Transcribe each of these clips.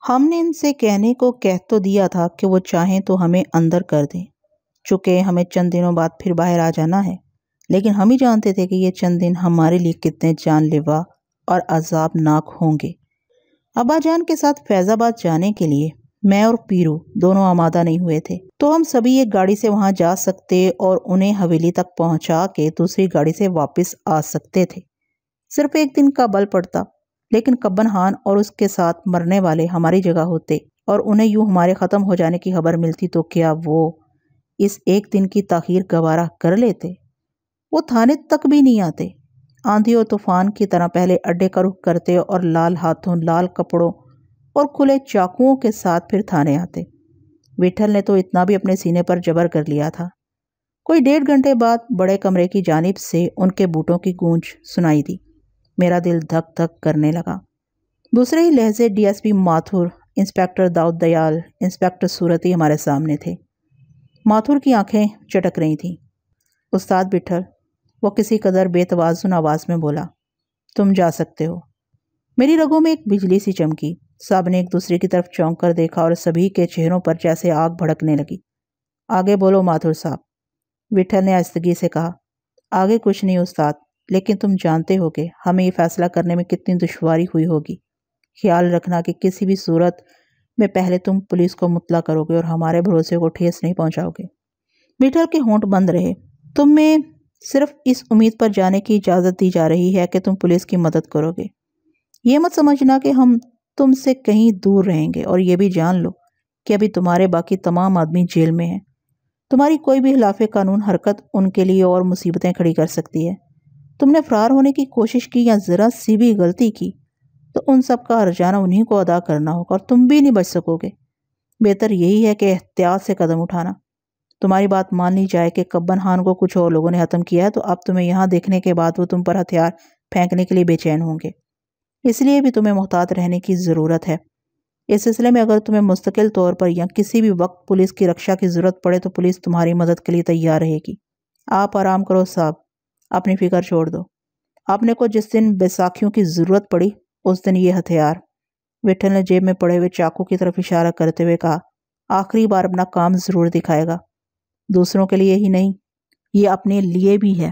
ہم نے ان سے کہنے کو کہہ تو دیا تھا کہ وہ چاہیں تو ہمیں اندر کر دیں، چونکہ ہمیں چند دنوں بعد پھر باہر آ جانا ہے، لیکن ہم ہی جانتے تھے کہ یہ چند دن ہمارے لیے کتنے جان لیوا اور عذاب ناک ہوں گے۔ ابا جان کے ساتھ فیض آباد جانے کے لیے میں اور پیرو دونوں آمادہ نہیں ہوئے تھے، تو ہم سبھی ایک گاڑی سے وہاں جا سکتے اور انہیں حویلی تک پہنچا کے دوسری گاڑی سے واپس آ سکتے تھے۔ صرف ایک دن کا بل پڑتا، لیکن کبن خان اور اس کے ساتھ مرنے والے ہماری جگہ ہوتے اور انہیں یوں ہمارے ختم ہو جانے کی خبر ملتی تو کیا وہ اس ایک دن کی تاخیر گوارا کر لیتے؟ وہ تھانے تک بھی نہیں آتے، آندھی اور طوفان کی طرح پہلے اڈے کا رخ کرتے اور لال ہاتھوں، لال کپڑوں اور کھلے چاقوؤں کے ساتھ پھر تھانے آتے۔ وٹھل نے تو اتنا بھی اپنے سینے پر جبر کر لیا تھا۔ کوئی 1.5 گھنٹے بعد بڑے کمرے کی جانب سے ان کے بوٹوں کی گونج سنائی دی۔ میرا دل دھک دھک کرنے لگا۔ دوسرے ہی لہجے ڈی ایس پی ماتھر، انسپکٹر داؤد دیال، انسپکٹر سورتی ہمارے سامنے تھے۔ ماتھر کی آنکھیں چٹک رہی تھیں۔ استاد وٹھل، وہ کسی قدر بے توازن آواز میں بولا، تم جا سکتے ہو۔ میری رگوں میں ایک بجلی سی چمکی، سب نے ایک دوسرے کی طرف چونک کر دیکھا اور سبھی کے چہروں پر جیسے آگ بھڑکنے لگی۔ آگے بولو ماتھر صاحب، وٹھل نے آہستگی سے کہا۔ آگے کچھ نہیں استاد، لیکن تم جانتے ہو کہ ہمیں یہ فیصلہ کرنے میں کتنی دشواری ہوئی ہوگی۔ خیال رکھنا کہ کسی بھی صورت میں پہلے تم پولیس کو مطلع کرو گے اور ہمارے بھروسے کو ٹھیس نہیں پہنچاؤ گے۔ وٹھل کے ہونٹ بند رہے۔ تمہیں صرف اس امید پر جانے کی اجازت دی جا رہی ہے کہ تم پولیس کی مدد کرو گے۔ یہ مت سمجھنا کہ ہم تم سے کہیں دور رہیں گے، اور یہ بھی جان لو کہ ابھی تمہارے باقی تمام آدمی جیل میں ہیں۔ تمہاری کوئی بھی خلاف قانون حرکت ان کے لیے اور مصیبتیں کھڑی کر سکتی ہے۔ تم نے فرار ہونے کی کوشش کی یا ذرا سی بھی غلطی کی تو ان سب کا ہرجانہ انہی کو ادا کرنا ہوگا اور تم بھی نہیں بچ سکو گے۔ بہتر یہی ہے کہ احتیاط سے قدم اٹھانا۔ تمہاری بات مان لی جائے کہ کبن خان کو کچھ اور لوگوں نے ختم کیا ہے، تو اب تمہیں یہاں دیکھنے کے بعد وہ تم پر ہتھیار پھینکنے کے لیے بے چین ہوں گے۔ اس لیے بھی تمہیں محتاط رہنے کی ضرورت ہے۔ اس سلسلے میں اگر تمہیں مستقل طور پر یا کسی بھی وقت پولیس کی رکشا کی ضرورت پڑے تو پولیس تمہاری مدد کے لیے تیار رہے گی۔ آپ آرام کرو صاحب، اپنی فکر چھوڑ دو۔ اپنے کو جس دن بیساکھیوں کی ضرورت پڑی اس دن یہ ہتھیار، وٹھل نے جیب میں پڑے ہوئے چاقو کی طرف اشارہ کرتے ہوئے کہا، آخری بار اپنا کام ضرور دکھائے گا۔ دوسروں کے لیے ہی نہیں، یہ اپنے لیے بھی ہے۔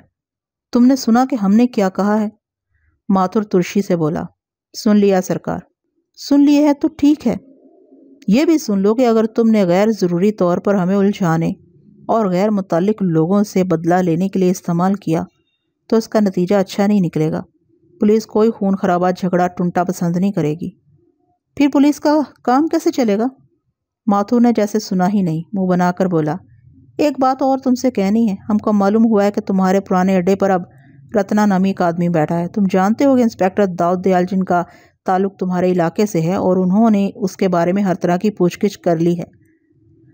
تم نے سنا کہ ہم نے کیا کہا ہے؟ ماتھر ترشی سے بولا۔ سن لیا سرکار۔ سن لیے ہے تو ٹھیک ہے۔ یہ بھی سن لو کہ اگر تم نے غیر ضروری طور پر ہمیں الجھانے اور غیر متعلق لوگوں سے بدلہ لینے کے لیے استعمال کیا تو اس کا نتیجہ اچھا نہیں نکلے گا۔ پولیس کوئی خون خرابہ جھگڑا ٹنٹا پسند نہیں کرے گی۔ پھر پولیس کا کام کیسے چلے گا؟ ماتھر نے جیسے سنا ہی نہیں منہ بنا کر بولا، ایک بات اور تم سے کہنی ہے۔ ہم کو معلوم ہوا ہے کہ تمہارے پرانے اڈے پر اب رتنا نامی ایک آدمی بیٹھا ہے۔ تم جانتے ہو کہ انسپکٹر داؤد دیال جن کا تعلق تمہارے علاقے سے ہے اور انہوں نے اس کے بارے میں ہر طرح کی پوچھ گچھ کر لی ہے۔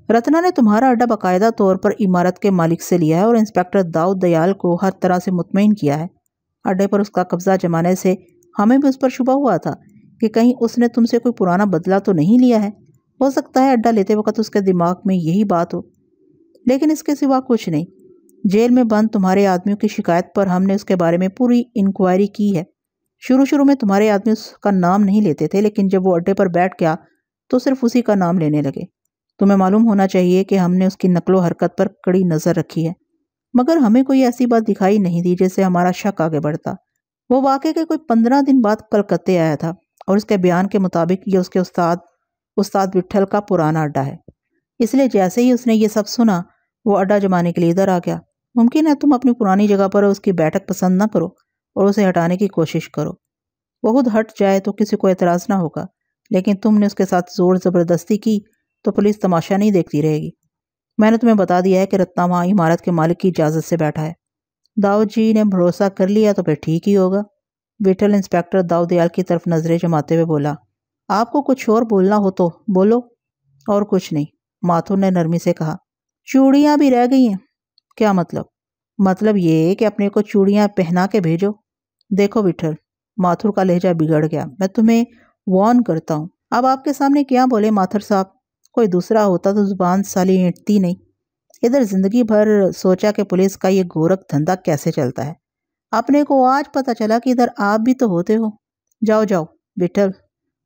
رتنا نے تمہارا اڈا باقاعدہ طور پر عمارت کے مالک سے لیا ہے اور انسپکٹر داؤد دیال کو ہر طرح سے مطمئن کیا ہے۔ اڈے پر اس کا قبضہ جمانے سے ہمیں بھی اس پر شبہ ہوا تھا کہ کہیں اس نے تم سے کوئی پرانا بدلہ تو نہیں لیا ہے۔ ہو سکتا ہے اڈا لیتے وقت اس کے دماغ میں یہی بات ہو، لیکن اس کے سوا کچھ نہیں۔ جیل میں بند تمہارے آدمیوں کی شکایت پر ہم نے اس کے بارے میں پوری انکوائری کی ہے۔ شروع میں تمہارے آدمی اس کا نام نہیں لیتے تھے، لیکن جب وہ اڈے پر بیٹھ گیا تو صرف اسی کا نام لینے لگے۔ تمہیں معلوم ہونا چاہیے کہ ہم نے اس کی نقل و حرکت پر کڑی نظر رکھی ہے، مگر ہمیں کوئی ایسی بات دکھائی نہیں دی جس سے ہمارا شک آگے بڑھتا۔ وہ واقعے کے کوئی 15 دن بعد کلکتے آیا تھا اور اس کے بیان کے مطابق یہ اس کے استاد وٹھل کا پرانا اڈا ہے۔ اس لیے جیسے ہی اس نے یہ سب سنا وہ اڈا جمانے کے لیے ادھر آ گیا۔ ممکن ہے تم اپنی پرانی جگہ پر اس کی بیٹھک پسند نہ کرو اور اسے ہٹانے کی کوشش کرو۔ وہ خود ہٹ جائے تو کسی کو اعتراض نہ ہوگا، لیکن تم نے اس کے ساتھ زور زبردستی کی تو پولیس تماشا نہیں دیکھتی رہے گی۔ میں نے تمہیں بتا دیا ہے کہ رتنا وہاں عمارت کے مالک کی اجازت سے بیٹھا ہے۔ داؤد جی نے بھروسہ کر لیا تو پھر ٹھیک ہی ہوگا۔ وٹھل انسپکٹر داؤد دیال کی طرف نظریں جماتے ہوئے بولا، آپ کو کچھ اور بولنا ہو تو بولو۔ اور کچھ نہیں، ماتھر نے نرمی سے کہا۔ چوڑیاں بھی رہ گئی ہیں۔ کیا مطلب؟ مطلب یہ کہ اپنے کو چوڑیاں پہنا کے بھیجو۔ دیکھو وٹھل، ماتھر کا لہجہ بگڑ گیا، میں تمہیں وارن کرتا ہوں۔ اب آپ کے سامنے کیا بولے ماتھر صاحب، کوئی دوسرا ہوتا تو زبان سالی اینٹتی نہیں۔ ادھر زندگی بھر سوچا کہ پولیس کا یہ گورکھ دھندا کیسے چلتا ہے، اپنے کو آج پتہ چلا کہ ادھر آپ بھی تو ہوتے ہو۔ جاؤ جاؤ وٹھل،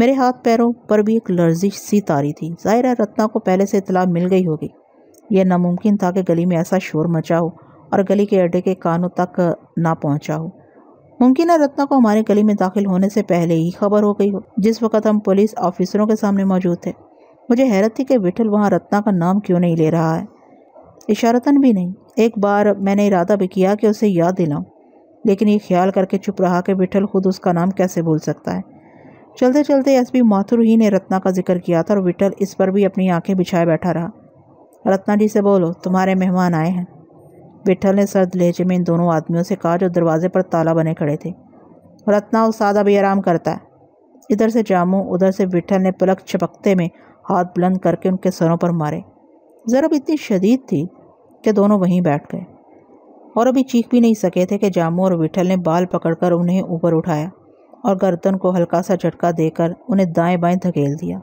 میرے ہاتھ پیروں پر بھی ایک لرزش سی طاری تھی۔ ظاہر ہے رتنا کو پہلے سے اطلاع مل گئی ہوگی۔ یہ ناممکن تھا کہ گلی میں ایسا شور مچا ہو اور گلی کے اڈے کے کانوں تک نہ پہنچا ہو۔ ممکن ہے رتنا کو ہمارے گلی میں داخل ہونے سے پہلے ہی خبر ہو گئی ہو، جس وقت ہم پولیس آفیسروں کے سامنے موجود تھے۔ مجھے حیرت تھی کہ وٹھل وہاں رتنا کا نام کیوں نہیں لے رہا ہے، اشارتاً بھی نہیں۔ ایک بار میں نے ارادہ بھی کیا کہ اسے یاد دلاؤں، لیکن یہ خیال کر کے چپ رہا کہ وٹھل خود اس کا نام کیسے بھول سکتا ہے۔ چلتے چلتے ایس پی ماتھر ہی نے رتنا کا ذکر کیا تھا اور وٹھل اس پر بھی اپنی آنکھیں بچھائے بیٹھا رہا۔ رتنا جی سے بولو، تمہارے مہمان آئے ہیں، وٹھل نے سرد لہجے میں ان دونوں آدمیوں سے کہا جو دروازے پر تالا بنے کھڑے تھے۔ رتنا استاد ابھی آرام کرتا ہے۔ ادھر سے جاموں ادھر سے وٹھل نے پلک چھپکتے میں ہاتھ بلند کر کے ان کے سروں پر مارے۔ ضرب اتنی شدید تھی کہ دونوں وہیں بیٹھ گئے اور ابھی چیخ بھی نہیں سکے تھے کہ جاموں اور وٹھل نے بال پکڑ کر انہیں اوپر اٹھایا اور گردن کو ہلکا سا جھٹکا دے کر انہیں دائیں بائیں دھکیل دیا۔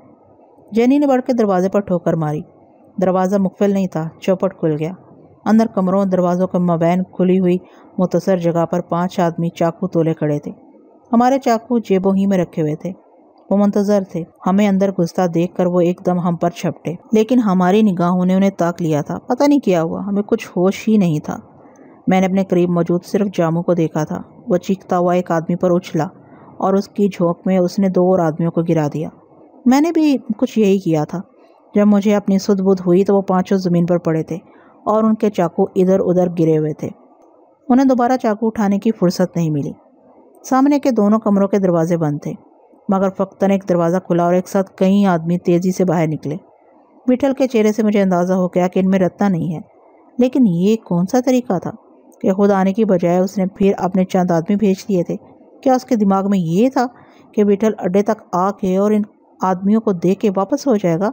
جینی نے بڑھ کے دروازے پر ٹھوکر ماری۔ دروازہ مقفل نہیں تھا، چوپٹ کھل گیا۔ اندر کمروں اور دروازوں کے مابین کھلی ہوئی متصر جگہ پر 5 آدمی چاقو تولے کھڑے تھے۔ ہمارے چاقو جیبوں ہی میں رکھے ہوئے تھے۔ وہ منتظر تھے۔ ہمیں اندر گھستا دیکھ کر وہ ایک دم ہم پر چھپٹے، لیکن ہماری نگاہوں نے انہیں تاک لیا تھا۔ پتہ نہیں کیا ہوا، ہمیں کچھ ہوش ہی نہیں تھا۔ میں نے اپنے قریب موجود صرف جاموں کو دیکھا تھا۔ وہ چیختا ہوا ایک آدمی پر اچھلا اور اس کی جھونک میں اس نے 2 اور آدمیوں کو گرا دیا۔ میں نے بھی کچھ یہی کیا تھا۔ جب مجھے اپنی سدھ بدھ ہوئی تو وہ 5 زمین پر پڑے تھے اور ان کے چاقو ادھر ادھر گرے ہوئے تھے۔ انہیں دوبارہ چاقو اٹھانے کی فرصت نہیں ملی۔ سامنے کے دونوں کمروں کے دروازے بند تھے، مگر فقطاً ایک دروازہ کھلا اور ایک ساتھ کئی آدمی تیزی سے باہر نکلے۔ وٹھل کے چہرے سے مجھے اندازہ ہو گیا کہ ان میں رتنا نہیں ہے، لیکن یہ کون سا طریقہ تھا کہ خود آنے کی بجائے اس نے پھر اپنے چند آدمی بھیج دیے تھے؟ کیا اس کے دماغ میں یہ تھا کہ وٹھل اڈے تک آ کے اور ان آدمیوں کو دیکھ کے واپس ہو جائے گا،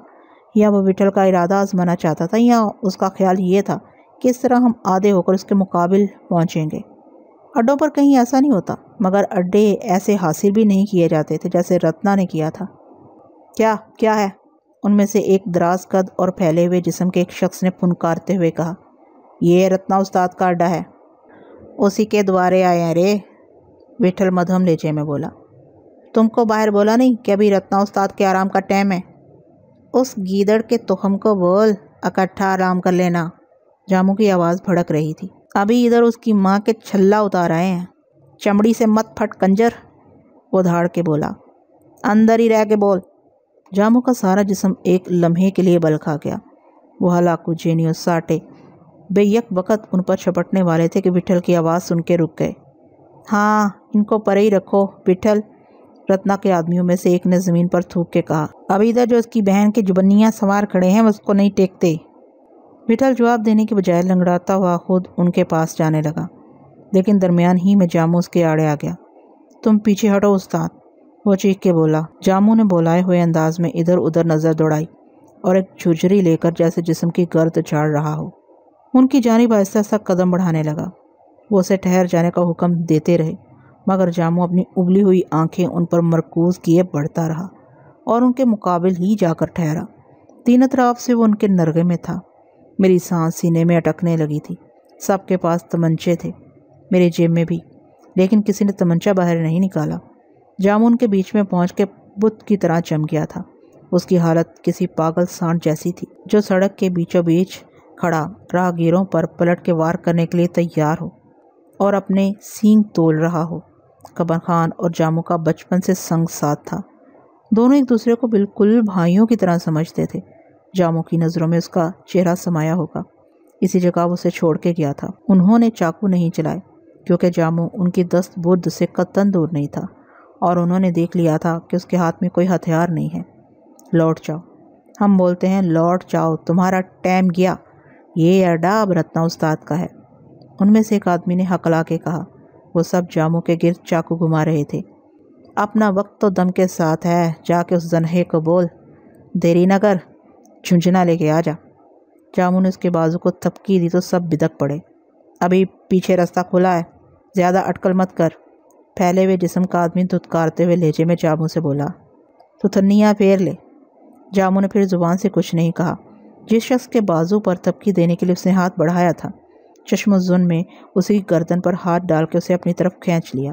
یا وہ وٹھل کا ارادہ آزمانا چاہتا تھا، یا اس کا خیال یہ تھا کہ اس طرح ہم آدھے ہو کر اس کے مقابل پہنچیں گے؟ اڈوں پر کہیں ایسا نہیں ہوتا، مگر اڈے ایسے حاصل بھی نہیں کیے جاتے تھے جیسے رتنا نے کیا تھا۔ کیا ہے؟ ان میں سے ایک دراز قد اور پھیلے ہوئے جسم کے ایک شخص نے پھنکارتے ہوئے کہا۔ یہ رتنا استاد کا اڈا ہے، اسی کے دوارے آئے ہیں رے، وٹھل مدھم لہجے میں بولا۔ تم کو باہر بولا نہیں کہ ابھی رتنا استاد کے آرام کا ٹائم ہے؟ اس گیدڑ کے تخم کو بول اکٹھا آرام کر لینا۔ جاموں کی آواز بھڑک رہی تھی۔ ابھی ادھر اس کی ماں کے چھلا اتار آئے ہیں، چمڑی سے مت پھٹ کنجر، وہ دھاڑ کے بولا۔ اندر ہی رہ کے بول۔ جاموں کا سارا جسم ایک لمحے کے لیے بل کھا گیا۔ وہ ہلاکو جینی اور ساٹے بے یک وقت ان پر چھپٹنے والے تھے کہ وٹھل کی آواز سن کے رک گئے۔ ہاں، ان کو پرے ہی رکھو وٹھل، رتنا کے آدمیوں میں سے ایک نے زمین پر تھوک کے کہا۔ ابھی ادھر جو اس کی بہن کے جبنیاں سوار کھڑے ہیں وہ اس کو نہیں ٹیکتے۔ وٹھل جواب دینے کے بجائے لنگڑاتا ہوا خود ان کے پاس جانے لگا، لیکن درمیان ہی میں جاموں اس کے آڑے آ گیا۔ تم پیچھے ہٹو استاد، وہ چیخ کے بولا۔ جاموں نے بولائے ہوئے انداز میں ادھر ادھر نظر دوڑائی اور ایک جھجری لے کر جیسے جسم کی گرد جھاڑ رہا ہو ان کی جانب آہستہ آہستہ قدم بڑھانے لگا۔ وہ اسے ٹھہر جانے کا حکم دیتے رہے، مگر جاموں اپنی ابلی ہوئی آنکھیں ان پر مرکوز کیے بڑھتا رہا اور ان کے مقابل ہی جا کر ٹھہرا۔ 3 اطراف سے وہ ان کے نرغے میں تھا۔ میری سانس سینے میں اٹکنے لگی تھی۔ سب کے پاس تمنچے تھے، میری جیب میں بھی، لیکن کسی نے تمنچہ باہر نہیں نکالا۔ جاموں ان کے بیچ میں پہنچ کے بت کی طرح جم گیا تھا۔ اس کی حالت کسی پاگل سانڈ جیسی تھی جو سڑک کے بیچوں بیچ کھڑا راہگیروں پر پلٹ کے وار کرنے کے لیے تیار ہو اور اپنے سینگ تول رہا ہو۔ قمر خان اور جاموں کا بچپن سے سنگ ساتھ تھا۔ دونوں ایک دوسرے کو بالکل بھائیوں کی طرح سمجھتے تھے۔ جاموں کی نظروں میں اس کا چہرہ سمایا ہوگا، اسی جگہ وہ اسے چھوڑ کے گیا تھا۔ انہوں نے چاقو نہیں چلائے کیونکہ جاموں ان کی دست برد سے قطعاً دور نہیں تھا اور انہوں نے دیکھ لیا تھا کہ اس کے ہاتھ میں کوئی ہتھیار نہیں ہے۔ لوٹ جاؤ، ہم بولتے ہیں لوٹ جاؤ، تمہارا ٹائم گیا، یہ اڈا اب رتنا استاد کا ہے، ان میں سے ایک آدمی نے ہکلا کے کہا۔ وہ سب جاموں کے گرد چاقو گھما رہے تھے۔ اپنا وقت تو دم کے ساتھ ہے، جا کے اس زنہے کو بول دیری نہ کر، جھنجھنا لے کے آ جا۔ جاموں نے اس کے بازو کو تھپکی دی تو سب بدک پڑے۔ ابھی پیچھے راستہ کھلا ہے، زیادہ اٹکل مت کر، پھیلے ہوئے جسم کا آدمی دھتکارتے ہوئے لہجے میں جاموں سے بولا۔ تو تھنیاں پھیر لے۔ جاموں نے پھر زبان سے کچھ نہیں کہا۔ جس شخص کے بازو پر تھپکی دینے کے لیے اس نے ہاتھ بڑھایا تھا، چشم و ظن میں اسی کی گردن پر ہاتھ ڈال کے اسے اپنی طرف کھینچ لیا۔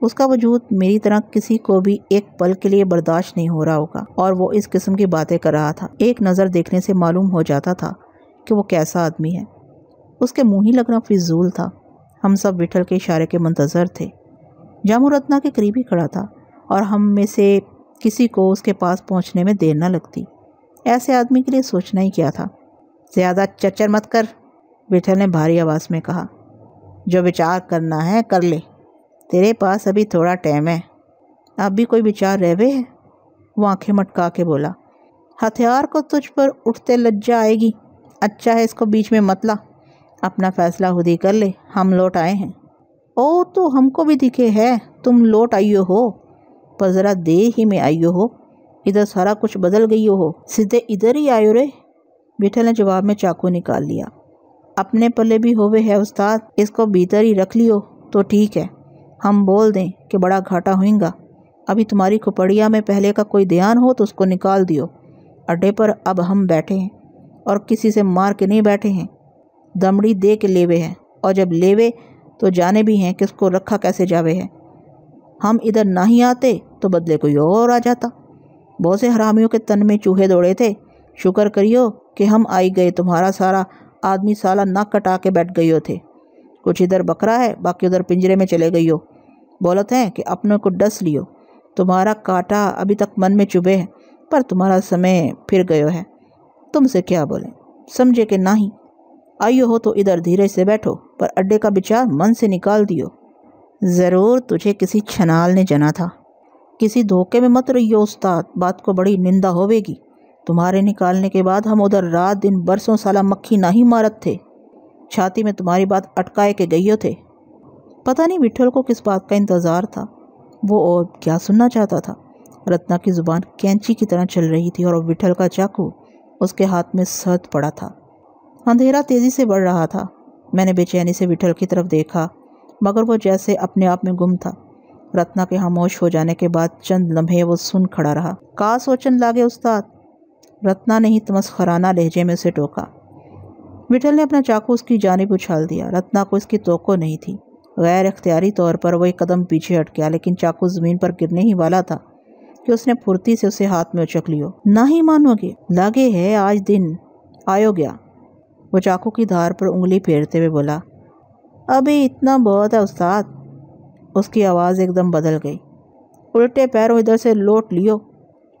اس کا وجود میری طرح کسی کو بھی ایک پل کے لیے برداشت نہیں ہو رہا ہوگا، اور وہ اس قسم کی باتیں کر رہا تھا۔ ایک نظر دیکھنے سے معلوم ہو جاتا تھا کہ وہ کیسا آدمی ہے۔ اس کے منہ ہی لگنا فضول تھا۔ ہم سب وٹھل کے اشارے کے منتظر تھے۔ جامو رتنا کے قریب ہی کھڑا تھا اور ہم میں سے کسی کو اس کے پاس پہنچنے میں دیر نہ لگتی۔ ایسے آدمی کے لیے سوچنا ہی کیا تھا۔ زیادہ چچر مت کر، وٹھل نے بھاری آواز میں کہا۔ جو وچار کرنا ہے کر لے، تیرے پاس ابھی تھوڑا ٹائم ہے۔ اب بھی کوئی وچار رہوے ہے؟ وہ آنکھیں مٹکا کے بولا۔ ہتھیار کو تجھ پر اٹھتے لجا آئے گی۔ اچھا ہے اس کو بیچ میں مت لا، اپنا فیصلہ خود ہی کر لے، ہم لوٹ آئے ہیں۔ او تو ہم کو بھی دکھے ہے تم لوٹ آئیو ہو، پر ذرا دیر ہی میں آئیو ہو، ادھر سارا کچھ بدل گئیو ہو، سیدھے ادھر ہی آئیو رے۔ وٹھل نے جواب میں چاقو نکال لیا۔ اپنے پلے بھی ہوئے ہے استاد، اس کو بھیتر ہی رکھ لیو تو ٹھیک ہے، ہم بول دیں کہ بڑا گھاٹا ہوئیں گا۔ ابھی تمہاری کھپڑیا میں پہلے کا کوئی دھیان ہو تو اس کو نکال دیو۔ اڈے پر اب ہم بیٹھے ہیں اور کسی سے مار کے نہیں بیٹھے ہیں، دمڑی دے کے لیوے ہیں، اور جب لیوے تو جانے بھی ہیں کہ اس کو رکھا کیسے جاوے ہے۔ ہم ادھر نہ ہی آتے تو بدلے کوئی اور آ جاتا۔ بہت سے حرامیوں کے تن میں چوہے دوڑے تھے، شکر کریو کہ ہم آئی گئے، تمہارا سارا آدمی سالہ ناک کٹا کے بیٹھ گئیو تھے۔ کچھ ادھر بکرا ہے، باقی ادھر پنجرے میں چلے گئیو۔ بولت ہیں کہ اپنے کو ڈس لیو، تمہارا کاٹا ابھی تک من میں چبھے ہے، پر تمہارا سمے پھر گئیو ہے۔ تم سے کیا بولیں، سمجھے کہ نہیں؟ آئیو ہو تو ادھر دھیرے سے بیٹھو، پر اڈے کا بچار من سے نکال دیو۔ ضرور تجھے کسی چھنال نے جنا تھا۔ کسی دھوکے میں مت رہیو استاد، بات کو بڑی نندا ہوے گی۔ تمہارے نکالنے کے بعد ہم ادھر رات دن برسوں سالہ مکھی نہ ہی مارت تھے، چھاتی میں تمہاری بات اٹکائے کے گئیو تھے۔ پتہ نہیں وٹھل کو کس بات کا انتظار تھا، وہ اور کیا سننا چاہتا تھا۔ رتنا کی زبان کینچی کی طرح چل رہی تھی اور وٹھل کا چاقو اس کے ہاتھ میں سرد پڑا تھا۔ اندھیرا تیزی سے بڑھ رہا تھا۔ میں نے بے چینی سے وٹھل کی طرف دیکھا، مگر وہ جیسے اپنے آپ میں گم تھا۔ رتنا کے خاموش ہو جانے کے بعد چند لمحے وہ سن کھڑا رہا۔ کا سوچن لاگے استاد؟ رتنا نے ہی تمسخرانہ لہجے میں اسے ٹوکا۔ وٹھل نے اپنا چاقو اس کی جانب اچھال دیا۔ رتنا کو اس کی توقع نہیں تھی۔ غیر اختیاری طور پر وہ ایک قدم پیچھے ہٹ گیا، لیکن چاقو زمین پر گرنے ہی والا تھا کہ اس نے پھرتی سے اسے ہاتھ میں اچک لیو۔ نہ ہی مانو گے، لاگے ہے آج دن آیو گیا۔ وہ چاقو کی دھار پر انگلی پھیرتے ہوئے بولا۔ ابھی اتنا بہت ہے استاد۔ اس کی آواز ایک دم بدل گئی۔ الٹے پیروں ادھر سے لوٹ لیو۔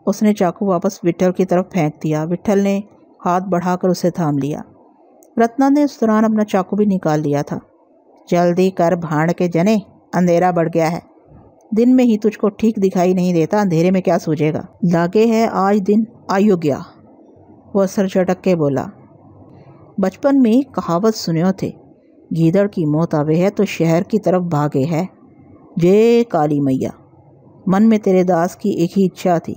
اس نے چاقو واپس وٹھل کی طرف پھینک دیا۔ وٹھل نے ہاتھ بڑھا کر اسے تھام لیا۔ رتنا نے اس دوران اپنا چاقو بھی نکال لیا تھا۔ جلدی کر بھاڑ کے جنے، اندھیرا بڑھ گیا ہے۔ دن میں ہی تجھ کو ٹھیک دکھائی نہیں دیتا، اندھیرے میں کیا سوجے گا؟ لاگے ہے آج دن آئیو گیا، وہ سر چٹک کے بولا۔ بچپن میں کہاوت سنیو تھے، گیدڑ کی موت آوے ہے تو شہر کی طرف بھاگے ہے۔ جے کالی میاں، من میں تیرے داس کی ایک ہی اچھا تھی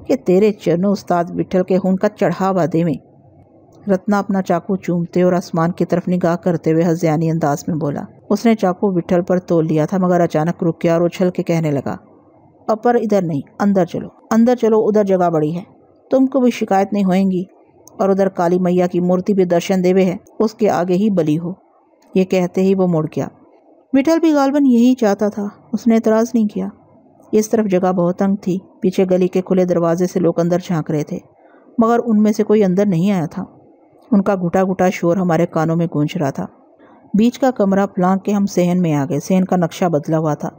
کہ تیرے چرنوں استاد وٹھل کے خون کا چڑھاوا دے میں۔ رتنا اپنا چاقو چومتے اور آسمان کی طرف نگاہ کرتے ہوئے ہذیانی انداز میں بولا۔ اس نے چاقو وٹھل پر تول لیا تھا، مگر اچانک رک گیا اور اچھل کے کہنے لگا، اپر ادھر نہیں، اندر چلو، اندر چلو، ادھر جگہ بڑی ہے، تم کو بھی شکایت نہیں ہوئیں گی، اور ادھر کالی میاں کی مورتی بھی درشن دیوے ہے، اس کے آگے ہی بلی ہو۔ یہ کہتے ہی وہ مڑ گیا۔ وٹھل بھی غالباً یہی چاہتا تھا، اس نے اعتراض نہیں کیا۔ اس طرف جگہ بہت تنگ تھی، پیچھے گلی کے کھلے دروازے سے لوگ اندر جھانک رہے تھے، مگر ان میں سے کوئی اندر نہیں آیا تھا۔ ان کا گھٹا گھٹا شور ہمارے کانوں میں گونج رہا تھا۔ بیچ کا کمرہ پلانک کے ہم صحن میں آ گئے۔ صحن کا نقشہ بدلا ہوا تھا،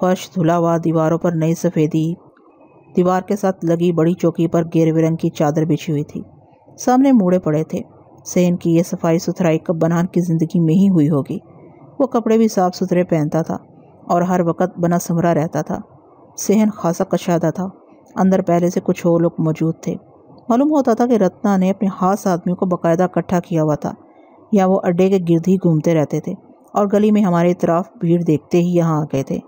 فرش دھلا ہوا، دیواروں پر نئی سفیدی، دیوار کے ساتھ لگی بڑی چوکی پر گیروے رنگ کی چادر بچھی ہوئی تھی، سامنے موڑے پڑے تھے۔ صحن کی یہ صفائی ستھرائی کب بنان کی زندگی میں ہی ہوئی ہوگی۔ وہ کپڑے بھی صاف ستھرے پہنتا تھا اور ہر وقت بنا سنورا رہتا تھا۔ صحن خاصا کشادہ تھا، اندر پہلے سے کچھ اور لوگ موجود تھے۔ معلوم ہوتا تھا کہ رتنا نے اپنے خاص آدمیوں کو باقاعدہ اکٹھا کیا ہوا تھا، یا وہ اڈے کے گرد ہی گھومتے رہتے تھے اور گلی میں ہمارے اطراف بھیڑ دیکھتے ہی یہاں آ گئے تھے۔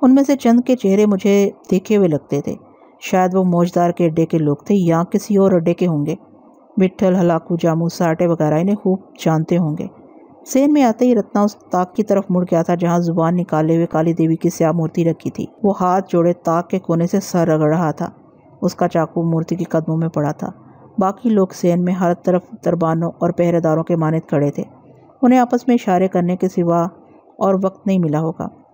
ان میں سے چند کے چہرے مجھے دیکھے ہوئے لگتے تھے، شاید وہ موجدار کے اڈے کے لوگ تھے یا کسی اور اڈے کے ہوں گے۔ وٹھل، ہلاکو، جامو، ساٹے وغیرہ انہیں خوب جانتے ہوں گے۔ صحن میں آتے ہی رتنا اس طاق کی طرف مڑ گیا تھا جہاں زبان نکالے ہوئے کالی دیوی کی سیاہ مورتی رکھی تھی۔ وہ ہاتھ جوڑے طاق کے کونے سے سر رگڑ رہا تھا۔ اس کا چاقو مورتی کے قدموں میں پڑا تھا۔ باقی لوگ صحن میں ہر طرف دربانوں اور پہرے داروں کے مانند کھڑے تھے۔ انہیں آپس میں اشارے کرنے کے سوا اور وقت نہیں ملا ہوگا۔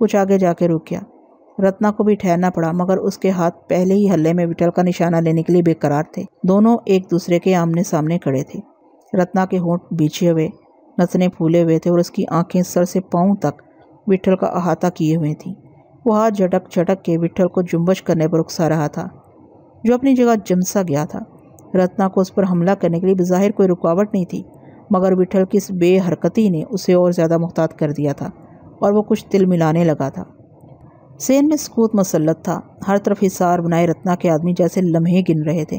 کچھ آگے جا کے رک گیا۔ رتنا کو بھی ٹھہرنا پڑا، مگر اس کے ہاتھ پہلے ہی ہلے میں وٹھل کا نشانہ لینے کے لیے بے قرار تھے۔ دونوں ایک دوسرے کے آمنے سامنے کھڑے تھے۔ رتنا کے ہونٹ بیچے ہوئے، نتنے پھولے ہوئے تھے اور اس کی آنکھیں سر سے پاؤں تک وٹھل کا احاطہ کیے ہوئے تھیں۔ وہ ہاتھ جھٹک جھٹک کے وٹھل کو جنبش کرنے پر اکسا رہا تھا، جو اپنی جگہ جمسا گیا تھا۔ رتنا کو اس پر حملہ کرنے کے لیے بظاہر کوئی رکاوٹ نہیں تھی، مگر وٹھل کی اس بے حرکتی نے اسے اور زیادہ محتاط کر دیا تھا اور وہ کچھ تل ملانے لگا تھا۔ ذہن میں سکوت مسلط تھا۔ ہر طرف حصار بنائے رتنا کے آدمی جیسے لمحے گن رہے تھے۔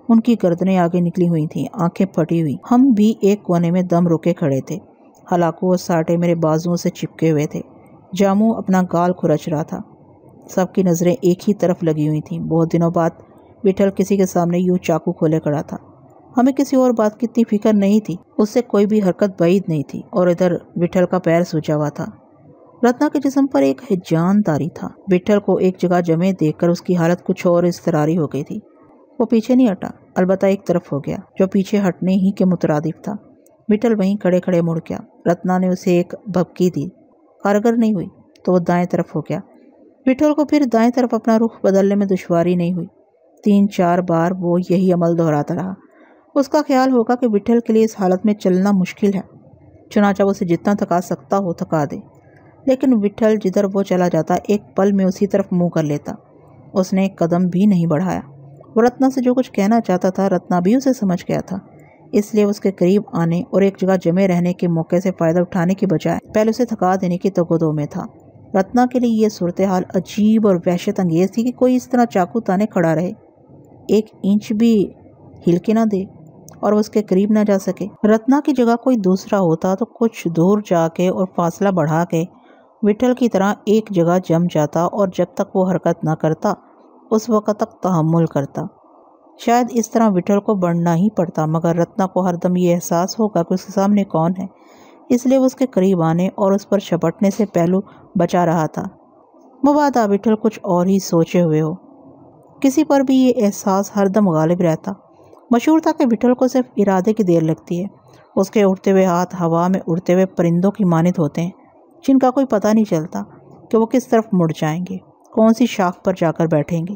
ان کی گردنیں آگے نکلی ہوئی تھیں، آنکھیں پھٹی ہوئی۔ ہم بھی ایک کونے میں دم روکے کھڑے تھے۔ ہلاکو اور ساٹے میرے بازوؤں سے چپکے ہوئے تھے۔ جامو اپنا گال کھرچ رہا تھا۔ سب کی نظریں ایک ہی طرف لگی ہوئی تھیں۔ بہت دنوں بعد وٹھل کسی کے سامنے یوں چاقو کھولے کھڑا تھا۔ ہمیں کسی اور بات کی اتنی فکر نہیں تھی، اس سے کوئی بھی حرکت بعید نہیں تھی، اور ادھر وٹھل کا پیر سوجا ہوا تھا۔ رتنا کے جسم پر ایک ہیجان طاری تھا۔ وٹھل کو ایک جگہ جمے دیکھ کر اس کی حالت کچھ اور اضطراری ہو گئی تھی۔ وہ پیچھے نہیں ہٹا، البتہ ایک طرف ہو گیا، جو پیچھے ہٹنے ہی کے مترادف تھا۔ وٹھل وہیں کھڑے کھڑے مڑ گیا۔ رتنا نے اسے ایک بھبکی دی، کارگر نہیں ہوئی تو وہ دائیں طرف ہو گیا۔ وٹھل کو پھر دائیں طرف اپنا رخ بدلنے میں دشواری نہیں ہوئی۔ 3-4 بار وہ یہی عمل دہراتا رہا۔ اس کا خیال ہوگا کہ وٹھل کے لیے اس حالت میں چلنا مشکل ہے، چنانچہ وہ اسے جتنا تھکا سکتا ہو تھکا دے۔ لیکن وٹھل جدھر وہ چلا جاتا ایک پل میں اسی طرف منہ کر لیتا۔ اس نے ایک قدم بھی نہیں بڑھایا۔ وہ رتنا سے جو کچھ کہنا چاہتا تھا رتنا بھی اسے سمجھ گیا تھا، اس لیے اس کے قریب آنے اور ایک جگہ جمے رہنے کے موقع سے فائدہ اٹھانے کی بجائے پہلے اسے تھکا دینے کی تگودو میں تھا۔ رتنا کے لیے یہ صورتحال عجیب اور وحشت انگیز تھی کہ کوئی اس طرح چاقو تانے کھڑا رہے، 1 انچ بھی ہل کے نہ دے اور وہ اس کے قریب نہ جا سکے۔ رتنا کی جگہ کوئی دوسرا ہوتا تو کچھ دور جا کے اور فاصلہ بڑھا کے وٹھل کی طرح ایک جگہ جم جاتا اور جب تک وہ حرکت نہ کرتا اس وقت تک تحمل کرتا۔ شاید اس طرح وٹھل کو بڑھنا ہی پڑتا، مگر رتنا کو ہر دم یہ احساس ہوگا کہ اس کے سامنے کون ہے، اس لیے وہ اس کے قریب آنے اور اس پر چھپٹنے سے پہلو بچا رہا تھا، مبادا وٹھل کچھ اور ہی سوچے ہوئے ہو۔ کسی پر بھی یہ احساس ہر دم غالب رہتا۔ مشہور تھا کہ وٹھل کو صرف ارادے کی دیر لگتی ہے۔ اس کے اڑتے ہوئے ہاتھ ہوا میں اڑتے ہوئے پرندوں کی مانند ہوتے ہیں، جن کا کوئی پتہ نہیں چلتا کہ وہ کس طرف مڑ جائیں گے، کون سی شاخ پر جا کر بیٹھیں گے۔